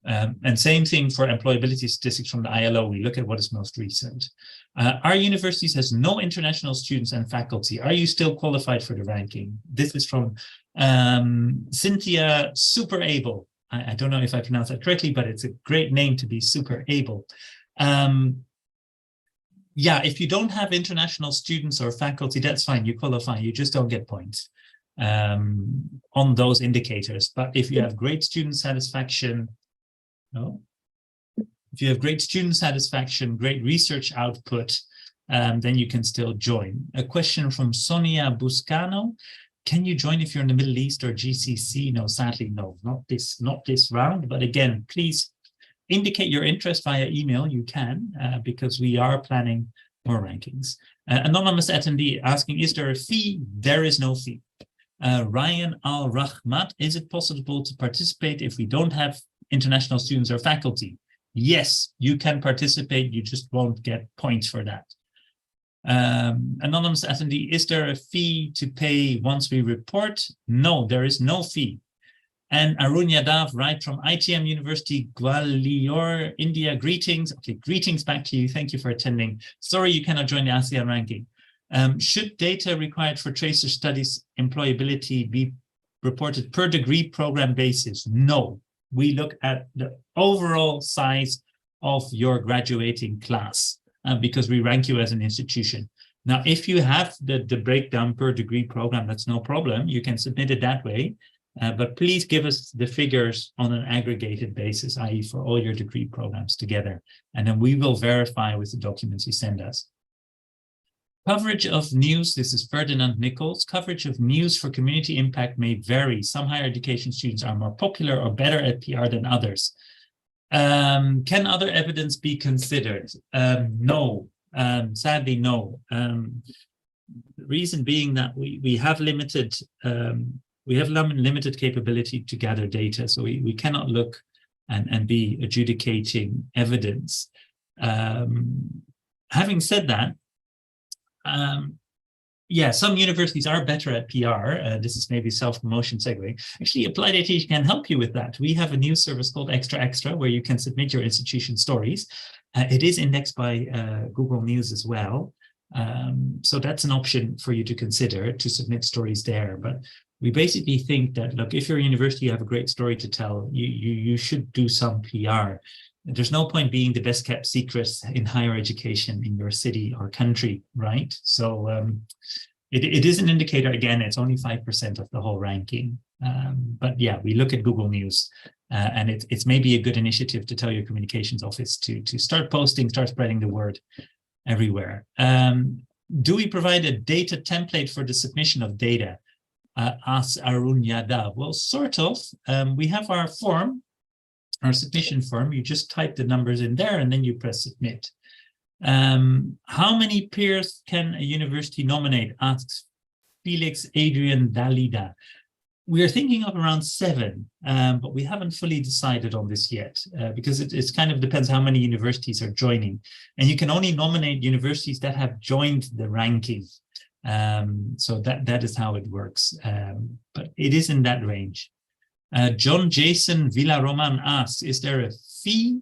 And same thing for employability statistics from the ILO. We look at what is most recent. Our universities has no international students and faculty. Are you still qualified for the ranking? This is from Cynthia Super Able. I don't know if I pronounced that correctly, but it's a great name to be Super Able. Yeah, if you don't have international students or faculty, that's fine. You qualify. You just don't get points on those indicators. But if you have great student satisfaction, if you have great student satisfaction, great research output, then you can still join. A question from Sonia Buscano. Can you join if you're in the Middle East or GCC? No, sadly, no, not this round. But again, please indicate your interest via email. You can, because we are planning more rankings. Anonymous attendee asking, is there a fee? There is no fee. Ryan Al-Rahmat, is it possible to participate if we don't have international students or faculty? Yes, you can participate. You just won't get points for that. Anonymous attendee, is there a fee to pay once we report? No, there is no fee. And Arun Yadav, right from ITM University, Gwalior, India, greetings. Okay, greetings back to you. Thank you for attending. Sorry you cannot join the ASEAN ranking. Should data required for tracer studies employability be reported per degree program basis? No, we look at the overall size of your graduating class because we rank you as an institution. Now, if you have the breakdown per degree program, that's no problem. You can submit it that way. But please give us the figures on an aggregated basis, i.e. for all your degree programs together. And then we will verify with the documents you send us. Coverage of news, this is Ferdinand Nichols. Coverage of news for community impact may vary. Some higher education students are more popular or better at PR than others. Can other evidence be considered? No, sadly, no. The reason being that we have limited capability to gather data, so we cannot look and be adjudicating evidence. Having said that, yeah, some universities are better at PR. This is maybe self-promotion segue. Actually, AppliedHE can help you with that. We have a news service called Extra Extra, where you can submit your institution stories. It is indexed by Google News as well. So that's an option for you to consider, to submit stories there. But we basically think that, look, if you're a university, you have a great story to tell, you should do some PR. There's no point being the best kept secret in higher education in your city or country, right? So it is an indicator. Again, it's only 5% of the whole ranking. But yeah, we look at Google News and it's maybe a good initiative to tell your communications office to start posting, start spreading the word everywhere. Do we provide a data template for the submission of data? Asks Arun Yadav. Well, sort of. We have our form, our submission form. You just type the numbers in there and then you press submit. How many peers can a university nominate? Asks Felix Adrian Dalida. We are thinking of around 7, but we haven't fully decided on this yet because it kind of depends how many universities are joining. And you can only nominate universities that have joined the ranking. So that is how it works. But it is in that range. John Jason Villaroman asks, is there a fee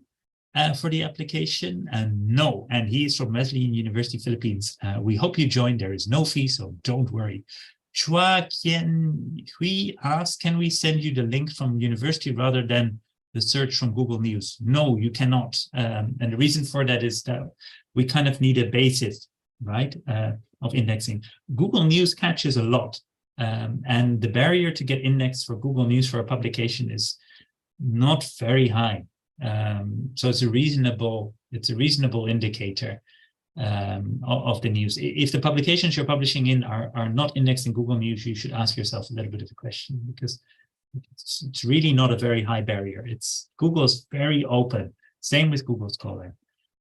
for the application? No, and he is from Wesleyan University, Philippines. We hope you join. There is no fee, so don't worry. Chua Kien Hui asks, can we send you the link from university rather than the search from Google News? No, you cannot. And the reason for that is that we kind of need a basis, right, of indexing. Google News catches a lot. And the barrier to get indexed for Google News for a publication is not very high. So it's a reasonable indicator of the news. If the publications you're publishing in are not indexed in Google News, you should ask yourself a little bit of a question, because it's really not a very high barrier. Google's very open. Same with Google Scholar.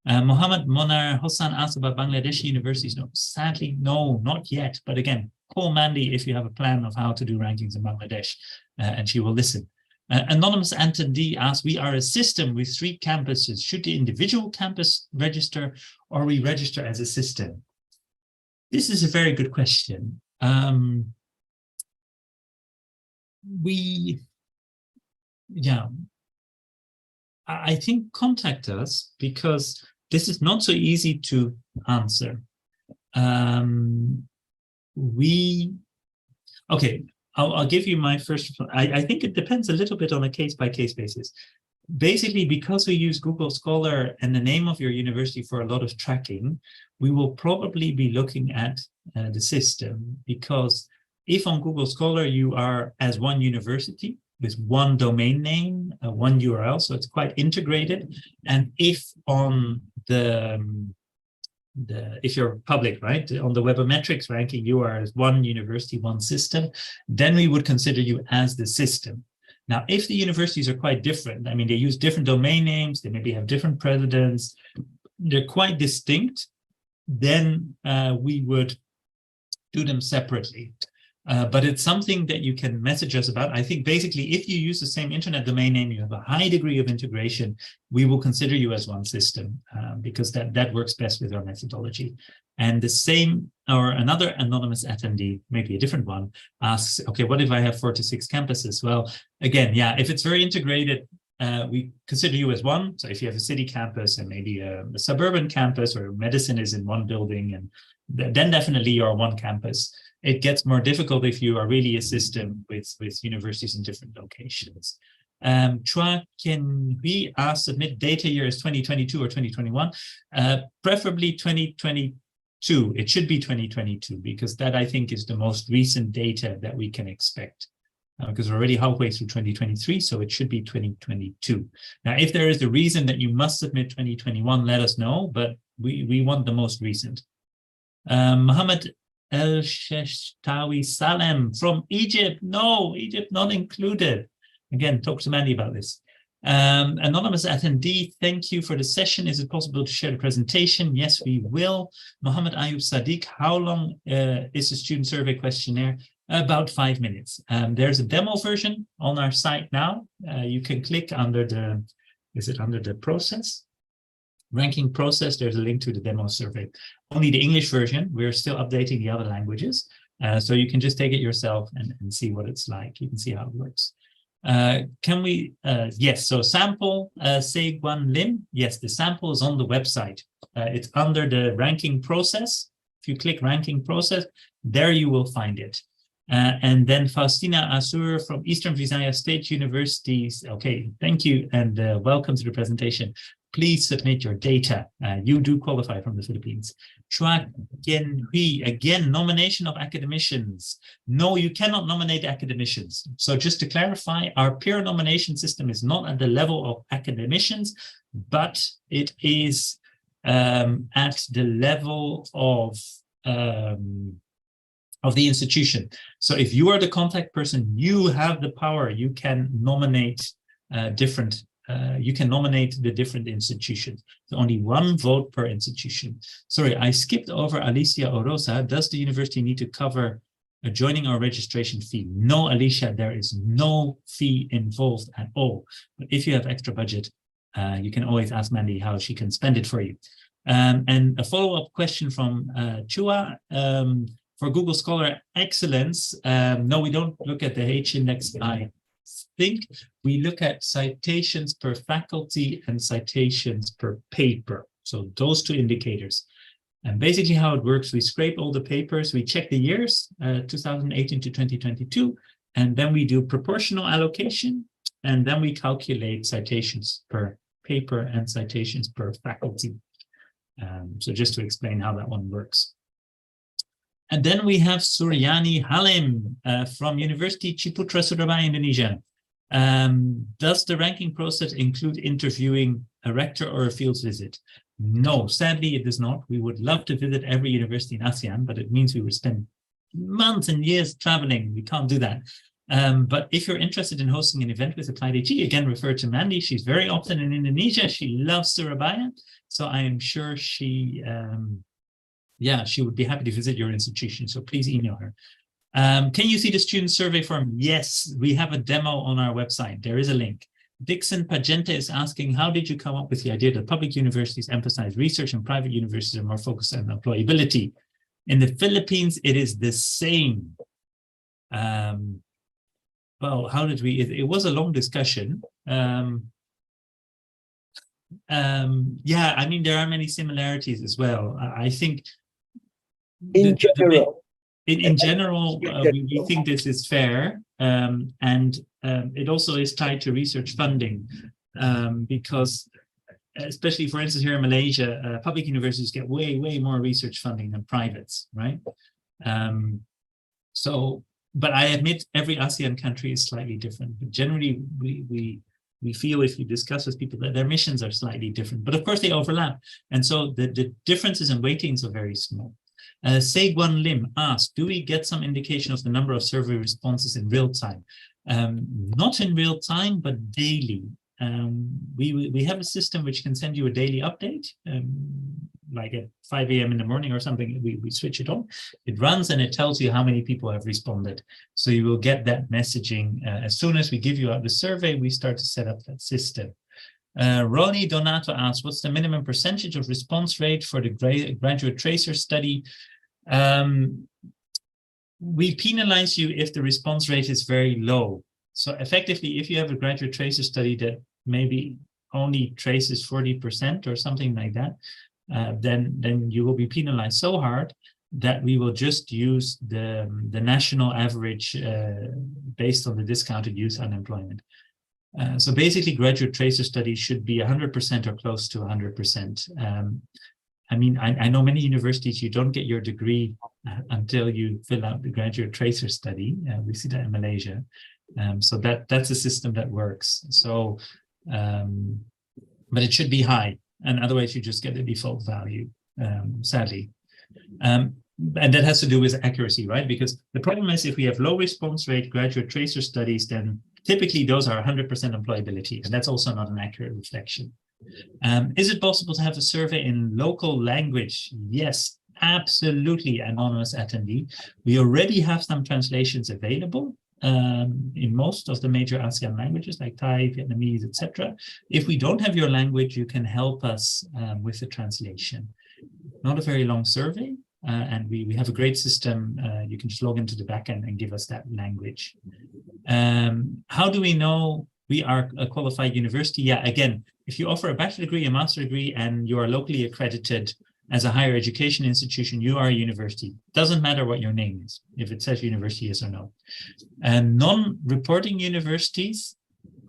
Mohammed Monar Hossan asked about Bangladeshi universities. No, sadly, no, not yet. But again, call Mandy if you have a plan of how to do rankings in Bangladesh, and she will listen. Anonymous attendee asks, we are a system with 3 campuses. Should the individual campus register or we register as a system? This is a very good question. I think contact us, because this is not so easy to answer. Okay, I'll give you my first. I think it depends a little bit on a case-by-case basis. Basically, because we use Google Scholar and the name of your university for a lot of tracking, we will probably be looking at the system, because if on Google Scholar you are as one university with one domain name, one URL, so it's quite integrated, and if on if you're public, right, on the Webometrics ranking, you are as one university, one system, then we would consider you as the system. Now, if the universities are quite different, I mean, they use different domain names, they maybe have different presidents, they're quite distinct, then we would do them separately. But it's something that you can message us about. I think basically, if you use the same internet domain name, you have a high degree of integration, we will consider you as one system, because that works best with our methodology. And the same, or another anonymous attendee, maybe a different one, asks, okay, what if I have 4 to 6 campuses? Well, again, yeah, if it's very integrated, we consider you as one. So if you have a city campus and maybe a suburban campus, or medicine is in one building, and then definitely you're one campus. It gets more difficult if you are really a system with universities in different locations. Chua, can we submit data years 2022 or 2021? Preferably 2022. It should be 2022, because that, I think, is the most recent data that we can expect. Because we're already halfway through 2023, so it should be 2022. Now, if there is a reason that you must submit 2021, let us know, but we want the most recent. Mohammed El Sheshtawi Salem from Egypt. No, Egypt not included. Again, talk to Mandy about this. Anonymous attendee, thank you for the session. Is it possible to share the presentation? Yes, we will. Mohammed Ayub Sadiq, how long is the student survey questionnaire? About 5 minutes. There's a demo version on our site now. You can click under the, is it under the process? Ranking process, there's a link to the demo survey. Only the English version, we're still updating the other languages. So you can just take it yourself and see what it's like. You can see how it works. Can we, yes, so sample, say Guan Lim. Yes, the sample is on the website. It's under the ranking process. If you click ranking process, there you will find it. And then Faustina Asur from Eastern Visayas State Universities. Okay, thank you and welcome to the presentation. Please submit your data. You do qualify from the Philippines. Chua Gen Hui, again, nomination of academicians. No, you cannot nominate academicians. So just to clarify, our peer nomination system is not at the level of academicians, but it is at the level of the institution. So if you are the contact person, you have the power. You can nominate you can nominate the different institutions. So only 1 vote per institution. Sorry, I skipped over Alicia Orosa. Does the university need to cover a joining or registration fee? No, Alicia, there is no fee involved at all. But if you have extra budget, you can always ask Mandy how she can spend it for you. And a follow-up question from Chua. For Google Scholar Excellence, no, we don't look at the H-index. I think we look at citations per faculty and citations per paper. So those 2 indicators. And basically how it works, we scrape all the papers, we check the years, 2018 to 2022, and then we do proportional allocation, and then we calculate citations per paper and citations per faculty. So just to explain how that one works. And then we have Suryani Halim from University Ciputra, Surabaya, Indonesia. Does the ranking process include interviewing a rector or a field visit? No, sadly it does not. We would love to visit every university in ASEAN, but it means we would spend months and years traveling. We can't do that. But if you're interested in hosting an event with AppliedHE, again, refer to Mandy. She's very often in Indonesia. She loves Surabaya. So I am sure she would be happy to visit your institution. So please email her. Can you see the student survey form? Yes, we have a demo on our website. There is a link. Dixon Pagente is asking, how did you come up with the idea that public universities emphasize research and private universities are more focused on employability? In the Philippines, it is the same. Well, how did we, it was a long discussion. Yeah, I mean, there are many similarities as well. I think in general, in general, we think this is fair, and it also is tied to research funding, because especially, for instance, here in Malaysia, public universities get way more research funding than privates, right? So, but I admit every ASEAN country is slightly different. But generally, we feel, if you discuss with people, that their missions are slightly different. But of course, they overlap, and so the differences in weightings are very small. Seguan Lim asked, do we get some indication of the number of survey responses in real time? Not in real time, but daily. We have a system which can send you a daily update, like at 5 a.m. in the morning or something. We switch it on. It runs and it tells you how many people have responded. So you will get that messaging. As soon as we give you out the survey, we start to set up that system. Ronnie Donato asked, what's the minimum percentage of response rate for the graduate tracer study? We penalize you if the response rate is very low. So effectively, if you have a graduate tracer study that maybe only traces 40% or something like that, then you will be penalized so hard that we will just use the national average based on the discounted youth unemployment. So basically, graduate tracer studies should be 100% or close to 100%. I mean, I know many universities, you don't get your degree until you fill out the graduate tracer study. We see that in Malaysia. So that's a system that works. So, but it should be high, and otherwise you just get the default value, sadly. And that has to do with accuracy, right? Because the problem is, if we have low response rate graduate tracer studies, then typically those are 100% employability, and that's also not an accurate reflection. Is it possible to have a survey in local language? Yes, absolutely, anonymous attendee. We already have some translations available in most of the major ASEAN languages like Thai, Vietnamese, etc. If we don't have your language, you can help us with the translation. Not a very long survey, and we have a great system. You can just log into the backend and give us that language. How do we know we are a qualified university? Yeah, again, if you offer a bachelor degree, a master degree, and you are locally accredited as a higher education institution, you are a university. Doesn't matter what your name is, if it says university, yes or no. And non-reporting universities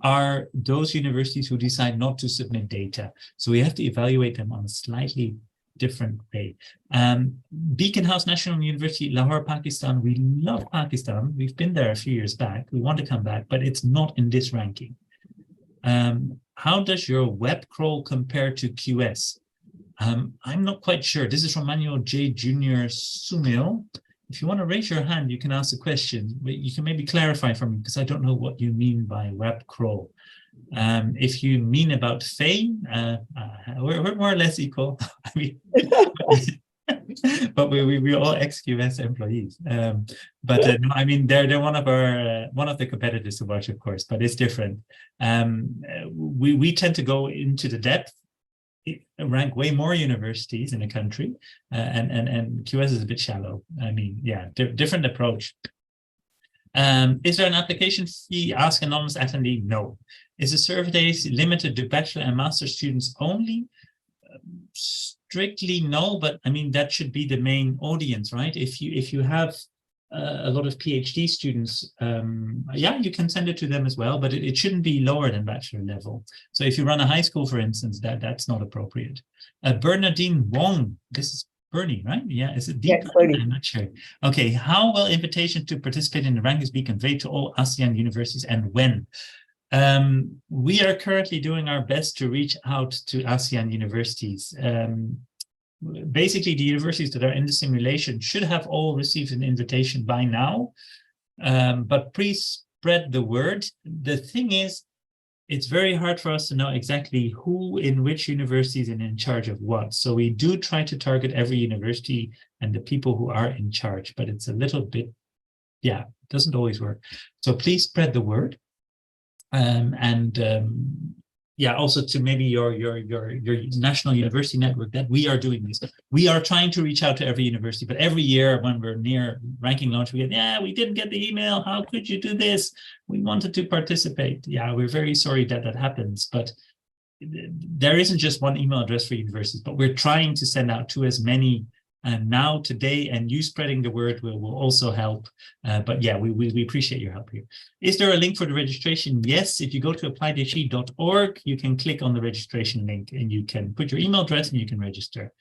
are those universities who decide not to submit data. So we have to evaluate them on a slightly different way. Beacon House National University, Lahore, Pakistan. We love Pakistan. We've been there a few years back. We want to come back, but it's not in this ranking. How does your web crawl compare to QS? I'm not quite sure. This is from Manuel J. Jr. Sumil. If you want to raise your hand, you can ask a question, but you can maybe clarify for me, because I don't know what you mean by web crawl. If you mean about fame, we're more or less equal. I mean, but we're all ex-QS employees. No, I mean, they're one of the competitors to watch, of course, but it's different. We tend to go into the depth, rank way more universities in the country, and QS is a bit shallow. I mean, yeah, different approach. Is there an application fee? Ask anonymous attendee. No. Is the survey limited to bachelor and master students only? Strictly no, but I mean, that should be the main audience, right? If you have a lot of PhD students, yeah, you can send it to them as well, but it shouldn't be lower than bachelor level. So if you run a high school, for instance, that's not appropriate. Bernardine Wong, this is Bernie, right? Yeah, is it deep? Yes, Bernie. I'm not sure. Okay, how will invitation to participate in the rankings be conveyed to all ASEAN universities, and when? We are currently doing our best to reach out to ASEAN universities. Basically, the universities that are in the simulation should have all received an invitation by now, but please spread the word. The thing is, it's very hard for us to know exactly who in which universities and in charge of what. So we do try to target every university and the people who are in charge, but it's a little bit yeah, it doesn't always work. So please spread the word. Yeah, also to maybe your national university network that we are doing this. We are trying to reach out to every university, but every year when we're near ranking launch, we get, yeah, we didn't get the email. How could you do this? We wanted to participate. Yeah, we're very sorry that that happens, but there isn't just one email address for universities, but we're trying to send out to as many now today, and you spreading the word will also help. But yeah, we appreciate your help here. Is there a link for the registration? Yes, if you go to AppliedHE.org, you can click on the registration link and you can put your email address and you can register.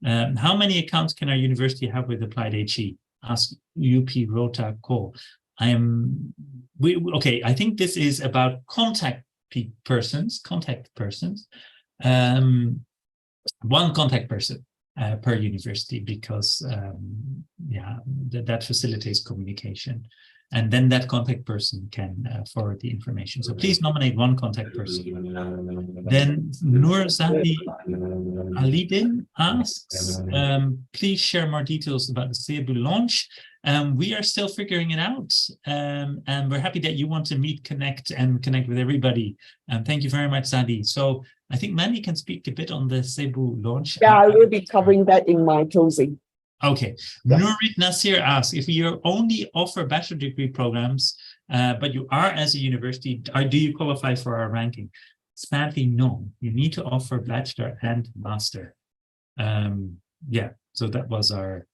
How many accounts can our university have with AppliedHE? Ask UP Rota Ko. Okay, I think this is about contact persons. One contact person per university, because yeah, that facilitates communication, and then that contact person can forward the information. So please nominate one contact person. Then Nurzati Alidin asks, please share more details about the Cebu launch. We are still figuring it out, and we're happy that you want to meet, connect with everybody. Thank you very much, Zadi. So I think Mandy can speak a bit on the Cebu launch. Yeah, I will be covering that in my closing. Okay. Yeah. Nurit Nasir asks, if you only offer bachelor degree programs, but you are as a university, do you qualify for our ranking? Sadly, no. You need to offer bachelor and master. Yeah, so that was our...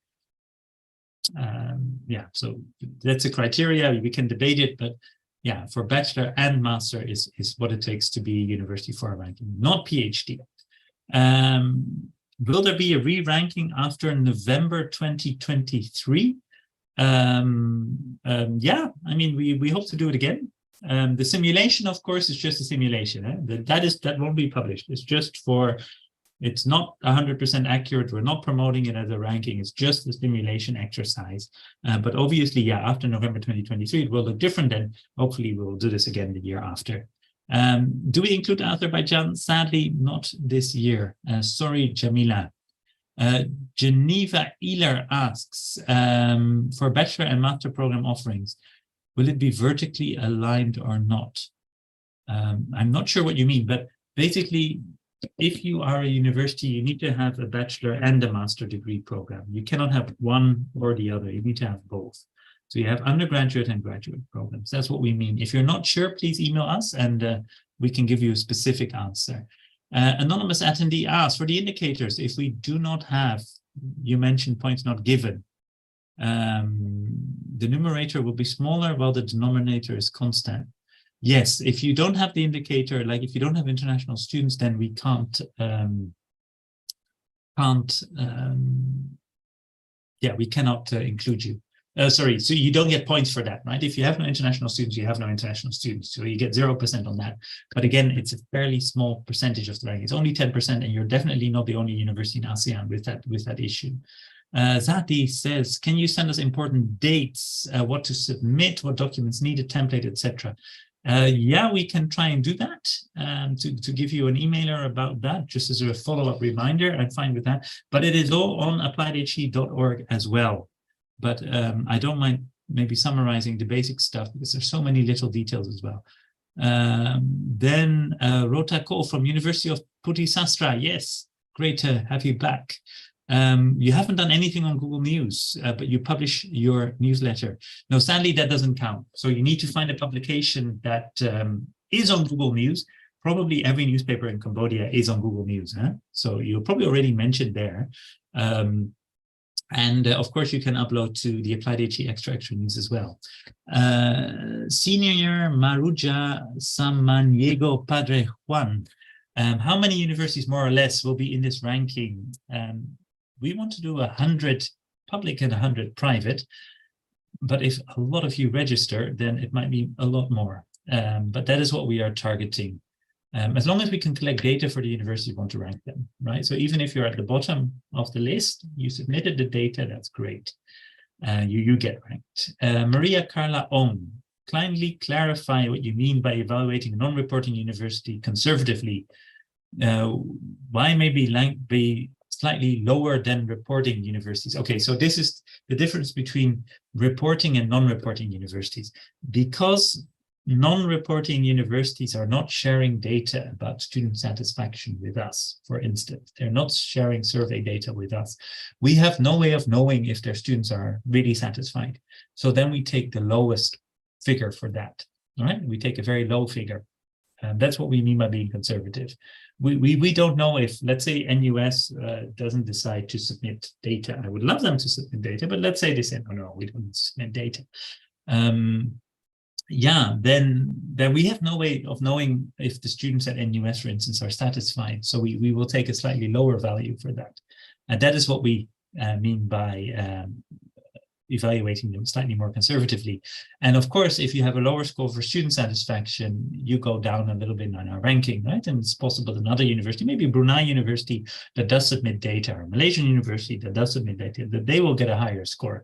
yeah, so that's a criteria. We can debate it, but yeah, for bachelor and master is what it takes to be a university for a ranking, not PhD. Will there be a re-ranking after November 2023? Yeah, I mean, we hope to do it again. The simulation, of course, is just a simulation. That won't be published. It's just for... It's not 100% accurate. We're not promoting it as a ranking. It's just a simulation exercise. But obviously, yeah, after November 2023, it will look different, and hopefully we'll do this again the year after. Do we include Azerbaijan? Sadly, not this year. Sorry, Jamila. Geneva Ehler asks, for bachelor and master program offerings, will it be vertically aligned or not? I'm not sure what you mean, but basically, if you are a university, you need to have a bachelor and a master degree program. You cannot have one or the other. You need to have both. So you have undergraduate and graduate programs. That's what we mean. If you're not sure, please email us and we can give you a specific answer. Anonymous attendee asks, for the indicators, if we do not have, you mentioned points not given, the numerator will be smaller while the denominator is constant. Yes, if you don't have the indicator, like if you don't have international students, then we we cannot include you. Sorry, so you don't get points for that, right? If you have no international students, you have no international students. So you get 0% on that. But again, it's a fairly small percentage of the rank. It's only 10%, and you're definitely not the only university in ASEAN with that issue. Zati says, can you send us important dates, what to submit, what documents needed, template, etc.? Yeah, we can try and do that, to give you an emailer about that, just as a follow-up reminder. I'm fine with that. But it is all on AppliedHE.org as well. But I don't mind maybe summarizing the basic stuff, because there's so many little details as well. Then Rota Ko from University of Putisastra. Yes, great to have you back. You haven't done anything on Google News, but you publish your newsletter. No, sadly, that doesn't count. So you need to find a publication that is on Google News. Probably every newspaper in Cambodia is on Google News. Huh? So you're probably already mentioned there. Of course, you can upload to the AppliedHE Extra News as well. Senior Maruja Samaniego Padre Juan. How many universities, more or less, will be in this ranking? We want to do 100 public and 100 private, but if a lot of you register, then it might be a lot more. But that is what we are targeting. As long as we can collect data for the university, we want to rank them, right? So even if you're at the bottom of the list, you submitted the data, that's great. You get ranked. Maria Carla Ong, kindly clarify what you mean by evaluating a non-reporting university conservatively. Why maybe slightly lower than reporting universities. Okay, so this is the difference between reporting and non-reporting universities. Because non-reporting universities are not sharing data about student satisfaction with us, for instance. They're not sharing survey data with us. We have no way of knowing if their students are really satisfied. So then we take the lowest figure for that, right? We take a very low figure. That's what we mean by being conservative. We don't know if, let's say, NUS doesn't decide to submit data. I would love them to submit data, but let's say they said, oh, no, we don't submit data. Yeah, then we have no way of knowing if the students at NUS, for instance, are satisfied. So we will take a slightly lower value for that. And that is what we mean by evaluating them slightly more conservatively. And of course, if you have a lower score for student satisfaction, you go down a little bit on our ranking, right? And it's possible that another university, maybe Brunei University that does submit data, or Malaysian University that does submit data, that they will get a higher score.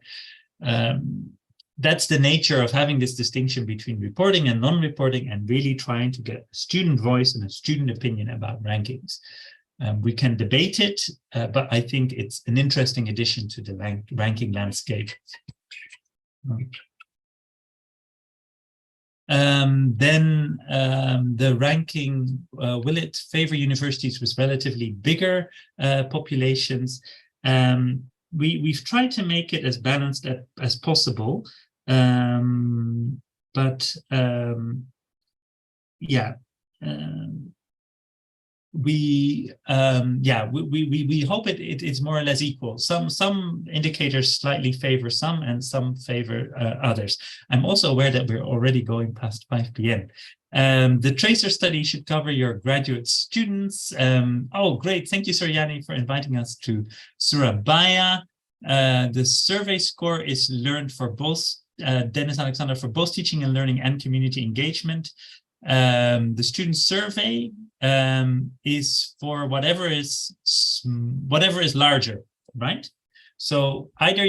That's the nature of having this distinction between reporting and non-reporting, and really trying to get a student voice and a student opinion about rankings. We can debate it, but I think it's an interesting addition to the ranking landscape. Then the ranking, will it favor universities with relatively bigger populations? We've tried to make it as balanced as possible, but yeah. We hope it's more or less equal. Some indicators slightly favor some and some favor others. I'm also aware that we're already going past 5 p.m. The tracer study should cover your graduate students. Oh, great. Thank you, Suryani, for inviting us to Surabaya. The survey score is learned for both, Dennis Alexander, for both teaching and learning and community engagement. The student survey is for whatever is larger, right? So either,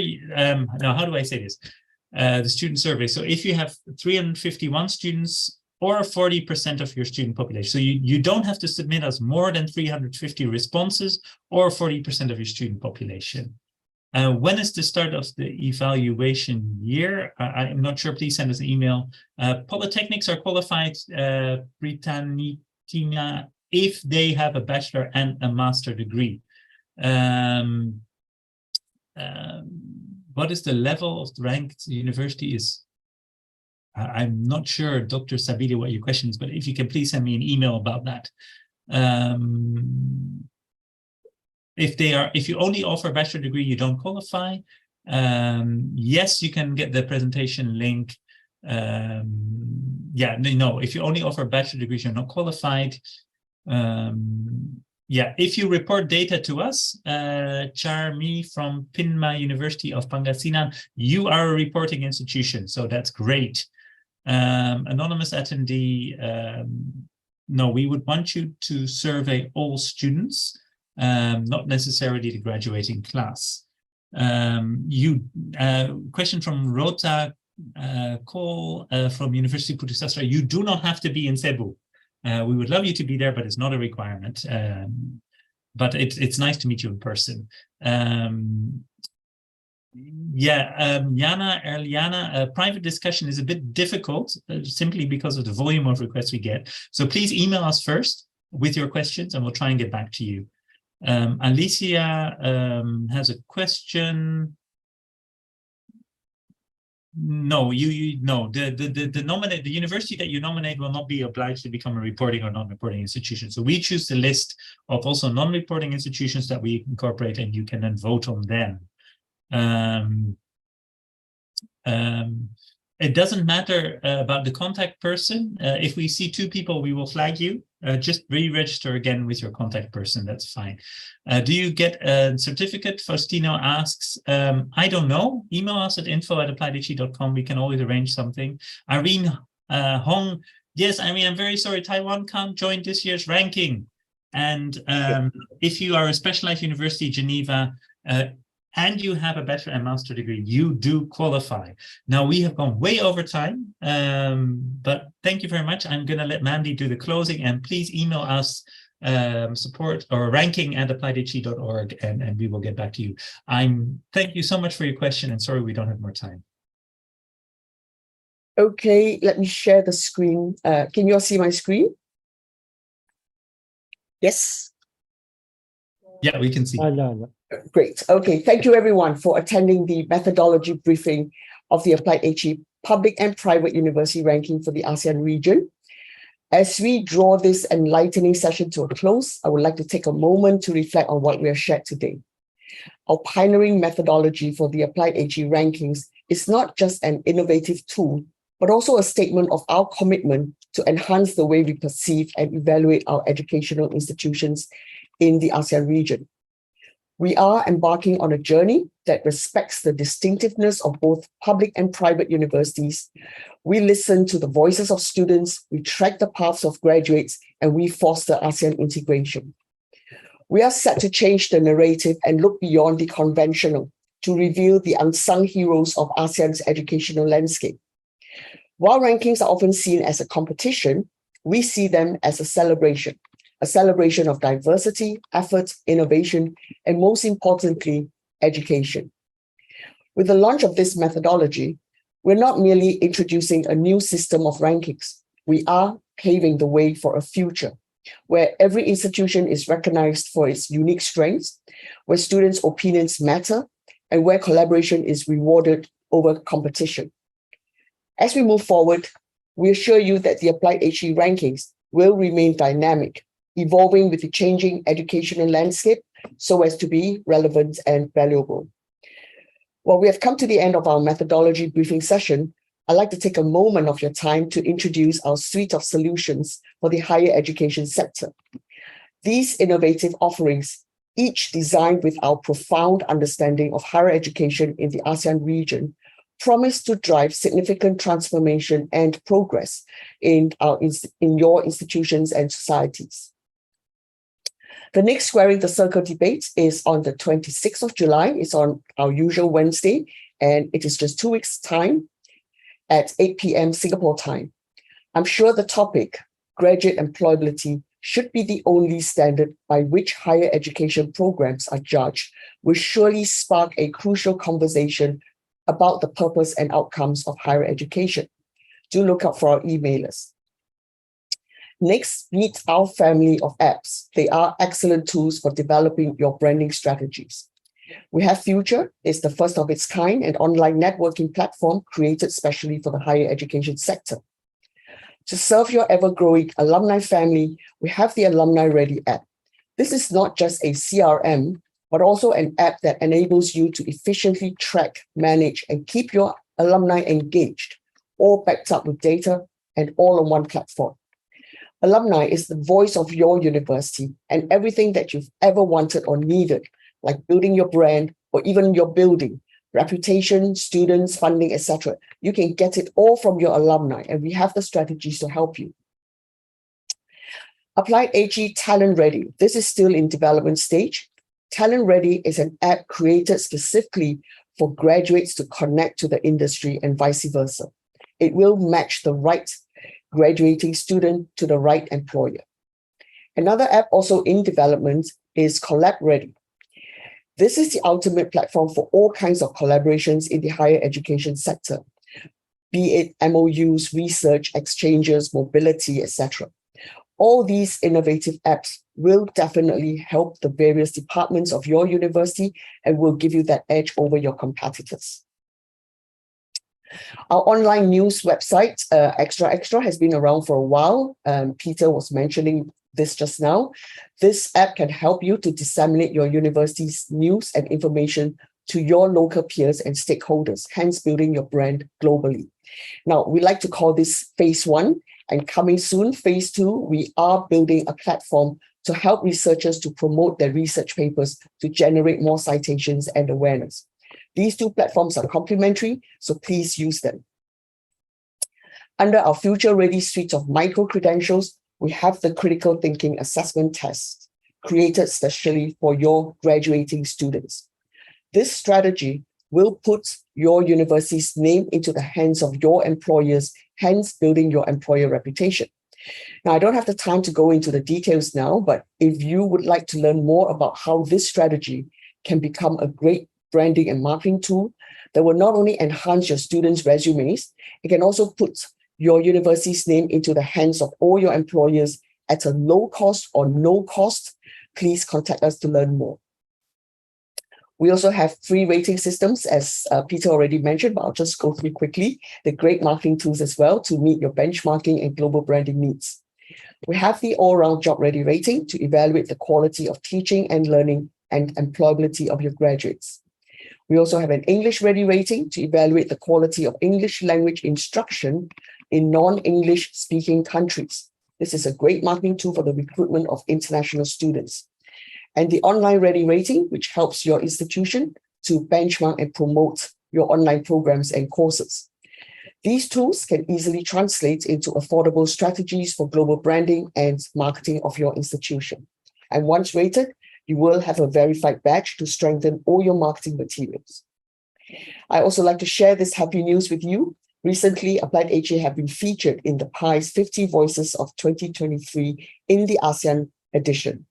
now how do I say this? The student survey. So if you have 351 students or 40% of your student population, so you don't have to submit us more than 350 responses or 40% of your student population. When is the start of the evaluation year? I'm not sure. Please send us an email. Polytechnics are qualified, Britannia, if they have a bachelor and a master degree. What is the level of the ranked university is? I'm not sure, Dr. Sabidi, what your question is, but if you can please send me an email about that. If you only offer a bachelor degree, you don't qualify. Yes, you can get the presentation link. Yeah, no, if you only offer bachelor degrees, you're not qualified. Yeah, if you report data to us, Charmi from Pinma University of Pangasinan, you are a reporting institution, so that's great. Anonymous attendee, no, we would want you to survey all students. Not necessarily the graduating class. Question from Rota Cole from University Putu Sastra. You do not have to be in Cebu. We would love you to be there, but it's not a requirement. But it's nice to meet you in person. Eliana, private discussion is a bit difficult simply because of the volume of requests we get. So please email us first with your questions and we'll try and get back to you. Alicia has a question. No, the university that you nominate will not be obliged to become a reporting or non-reporting institution. So we choose the list of also non-reporting institutions that we incorporate, and you can then vote on them. It doesn't matter about the contact person. If we see 2 people, we will flag you. Just re-register again with your contact person. That's fine. Do you get a certificate? Faustino asks. I don't know. Email us at info@appliedhe.com. We can always arrange something. Irene Hong. Yes, Irene, I'm very sorry. Taiwan can't join this year's ranking. And if you are a specialized university, Geneva, and you have a bachelor and master degree, you do qualify. Now, we have gone way over time, but thank you very much. I'm going to let Mandy do the closing, and please email us support or ranking@appliedhe.org, and we will get back to you. Thank you so much for your question, and sorry we don't have more time. Okay, let me share the screen. Can you all see my screen? Yes. Yeah, we can see. Great. Okay, thank you everyone for attending the methodology briefing of the AppliedHE Public and Private University Ranking for the ASEAN region. As we draw this enlightening session to a close, I would like to take a moment to reflect on what we have shared today. Our pioneering methodology for the AppliedHE rankings is not just an innovative tool, but also a statement of our commitment to enhance the way we perceive and evaluate our educational institutions in the ASEAN region. We are embarking on a journey that respects the distinctiveness of both public and private universities. We listen to the voices of students, we track the paths of graduates, and we foster ASEAN integration. We are set to change the narrative and look beyond the conventional to reveal the unsung heroes of ASEAN's educational landscape. While rankings are often seen as a competition, we see them as a celebration of diversity, effort, innovation, and most importantly, education. With the launch of this methodology, we're not merely introducing a new system of rankings. We are paving the way for a future where every institution is recognized for its unique strengths, where students' opinions matter, and where collaboration is rewarded over competition. As we move forward, we assure you that the AppliedHE rankings will remain dynamic, evolving with the changing educational landscape so as to be relevant and valuable. Well, we have come to the end of our methodology briefing session. I'd like to take a moment of your time to introduce our suite of solutions for the higher education sector. These innovative offerings, each designed with our profound understanding of higher education in the ASEAN region, promise to drive significant transformation and progress in your institutions and societies. The next Squaring the Circle debate is on the 26th of July. It's on our usual Wednesday, and it is just 2 weeks' time at 8 p.m. Singapore time. I'm sure the topic, graduate employability, should be the only standard by which higher education programs are judged, will surely spark a crucial conversation about the purpose and outcomes of higher education. Do look out for our emailers. Next, meet our family of apps. They are excellent tools for developing your branding strategies. We have Future. It's the first of its kind, an online networking platform created specially for the higher education sector. To serve your ever-growing alumni family, we have the Alumni Ready app. This is not just a CRM, but also an app that enables you to efficiently track, manage, and keep your alumni engaged, all backed up with data and all on one platform. Alumni is the voice of your university and everything that you've ever wanted or needed, like building your brand or even your building, reputation, students, funding, etc. You can get it all from your alumni, and we have the strategies to help you. AppliedHE Talent Ready. This is still in development stage. Talent Ready is an app created specifically for graduates to connect to the industry and vice versa. It will match the right graduating student to the right employer. Another app also in development is Collab Ready. This is the ultimate platform for all kinds of collaborations in the higher education sector, be it MOUs, research, exchanges, mobility, etc. All these innovative apps will definitely help the various departments of your university and will give you that edge over your competitors. Our online news website, Extra, has been around for a while. Peter was mentioning this just now. This app can help you to disseminate your university's news and information to your local peers and stakeholders, hence building your brand globally. Now, we like to call this phase 1, and coming soon, phase 2, we are building a platform to help researchers to promote their research papers to generate more citations and awareness. These two platforms are complementary, so please use them. Under our Future Ready suite of micro-credentials, we have the critical thinking assessment test created specially for your graduating students. This strategy will put your university's name into the hands of your employers, hence building your employer reputation. Now, I don't have the time to go into the details now, but if you would like to learn more about how this strategy can become a great branding and marketing tool that will not only enhance your students' resumes, it can also put your university's name into the hands of all your employers at a low cost or no cost, please contact us to learn more. We also have free rating systems, as Peter already mentioned, but I'll just go through quickly. The great marketing tools as well to meet your benchmarking and global branding needs. We have the all-round job ready rating to evaluate the quality of teaching and learning and employability of your graduates. We also have an English ready rating to evaluate the quality of English language instruction in non-English speaking countries. This is a great marketing tool for the recruitment of international students. And the online ready rating, which helps your institution to benchmark and promote your online programs and courses. These tools can easily translate into affordable strategies for global branding and marketing of your institution. And once rated, you will have a verified badge to strengthen all your marketing materials. I also like to share this happy news with you. Recently, AppliedHE have been featured in the PIE's 50 Voices of 2023 in the ASEAN edition.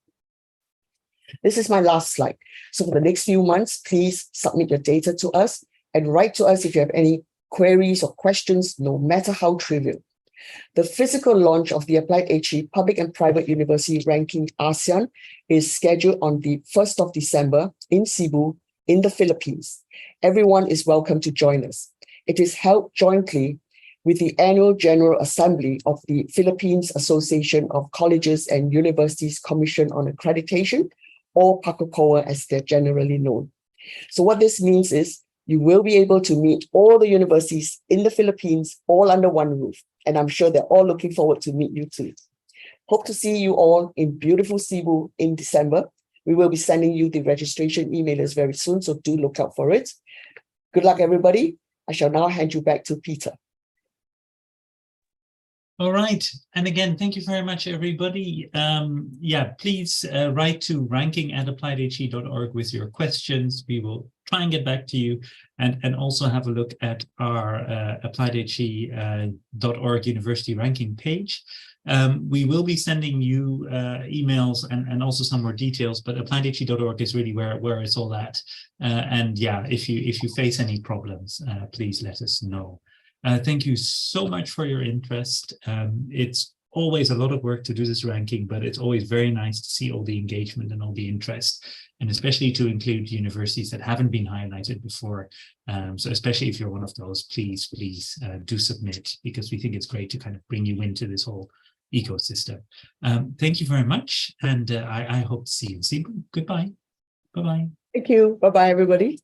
This is my last slide. So for the next few months, please submit your data to us and write to us if you have any queries or questions, no matter how trivial. The physical launch of the AppliedHE Public and Private University Ranking ASEAN is scheduled on the 1st of December in Cebu, in the Philippines. Everyone is welcome to join us. It is held jointly with the Annual General Assembly of the Philippines Association of Colleges and Universities Commission on Accreditation, or PACOCOA as they're generally known. So what this means is you will be able to meet all the universities in the Philippines all under one roof. And I'm sure they're all looking forward to meet you too. Hope to see you all in beautiful Cebu in December. We will be sending you the registration emailers very soon, so do look out for it. Good luck, everybody. I shall now hand you back to Peter. All right. And again, thank you very much, everybody. Please write to ranking@appliedhe.org with your questions. We will try and get back to you, and also have a look at our AppliedHE.org university ranking page. We will be sending you emails and also some more details, but AppliedHE.org is really where it's all at. If you face any problems, please let us know. Thank you so much for your interest. It's always a lot of work to do this ranking, but it's always very nice to see all the engagement and all the interest, and especially to include universities that haven't been highlighted before. So especially if you're one of those, please do submit, because we think it's great to kind of bring you into this whole ecosystem. Thank you very much, and I hope to see you soon. Goodbye. Bye-bye. Thank you. Bye-bye, everybody.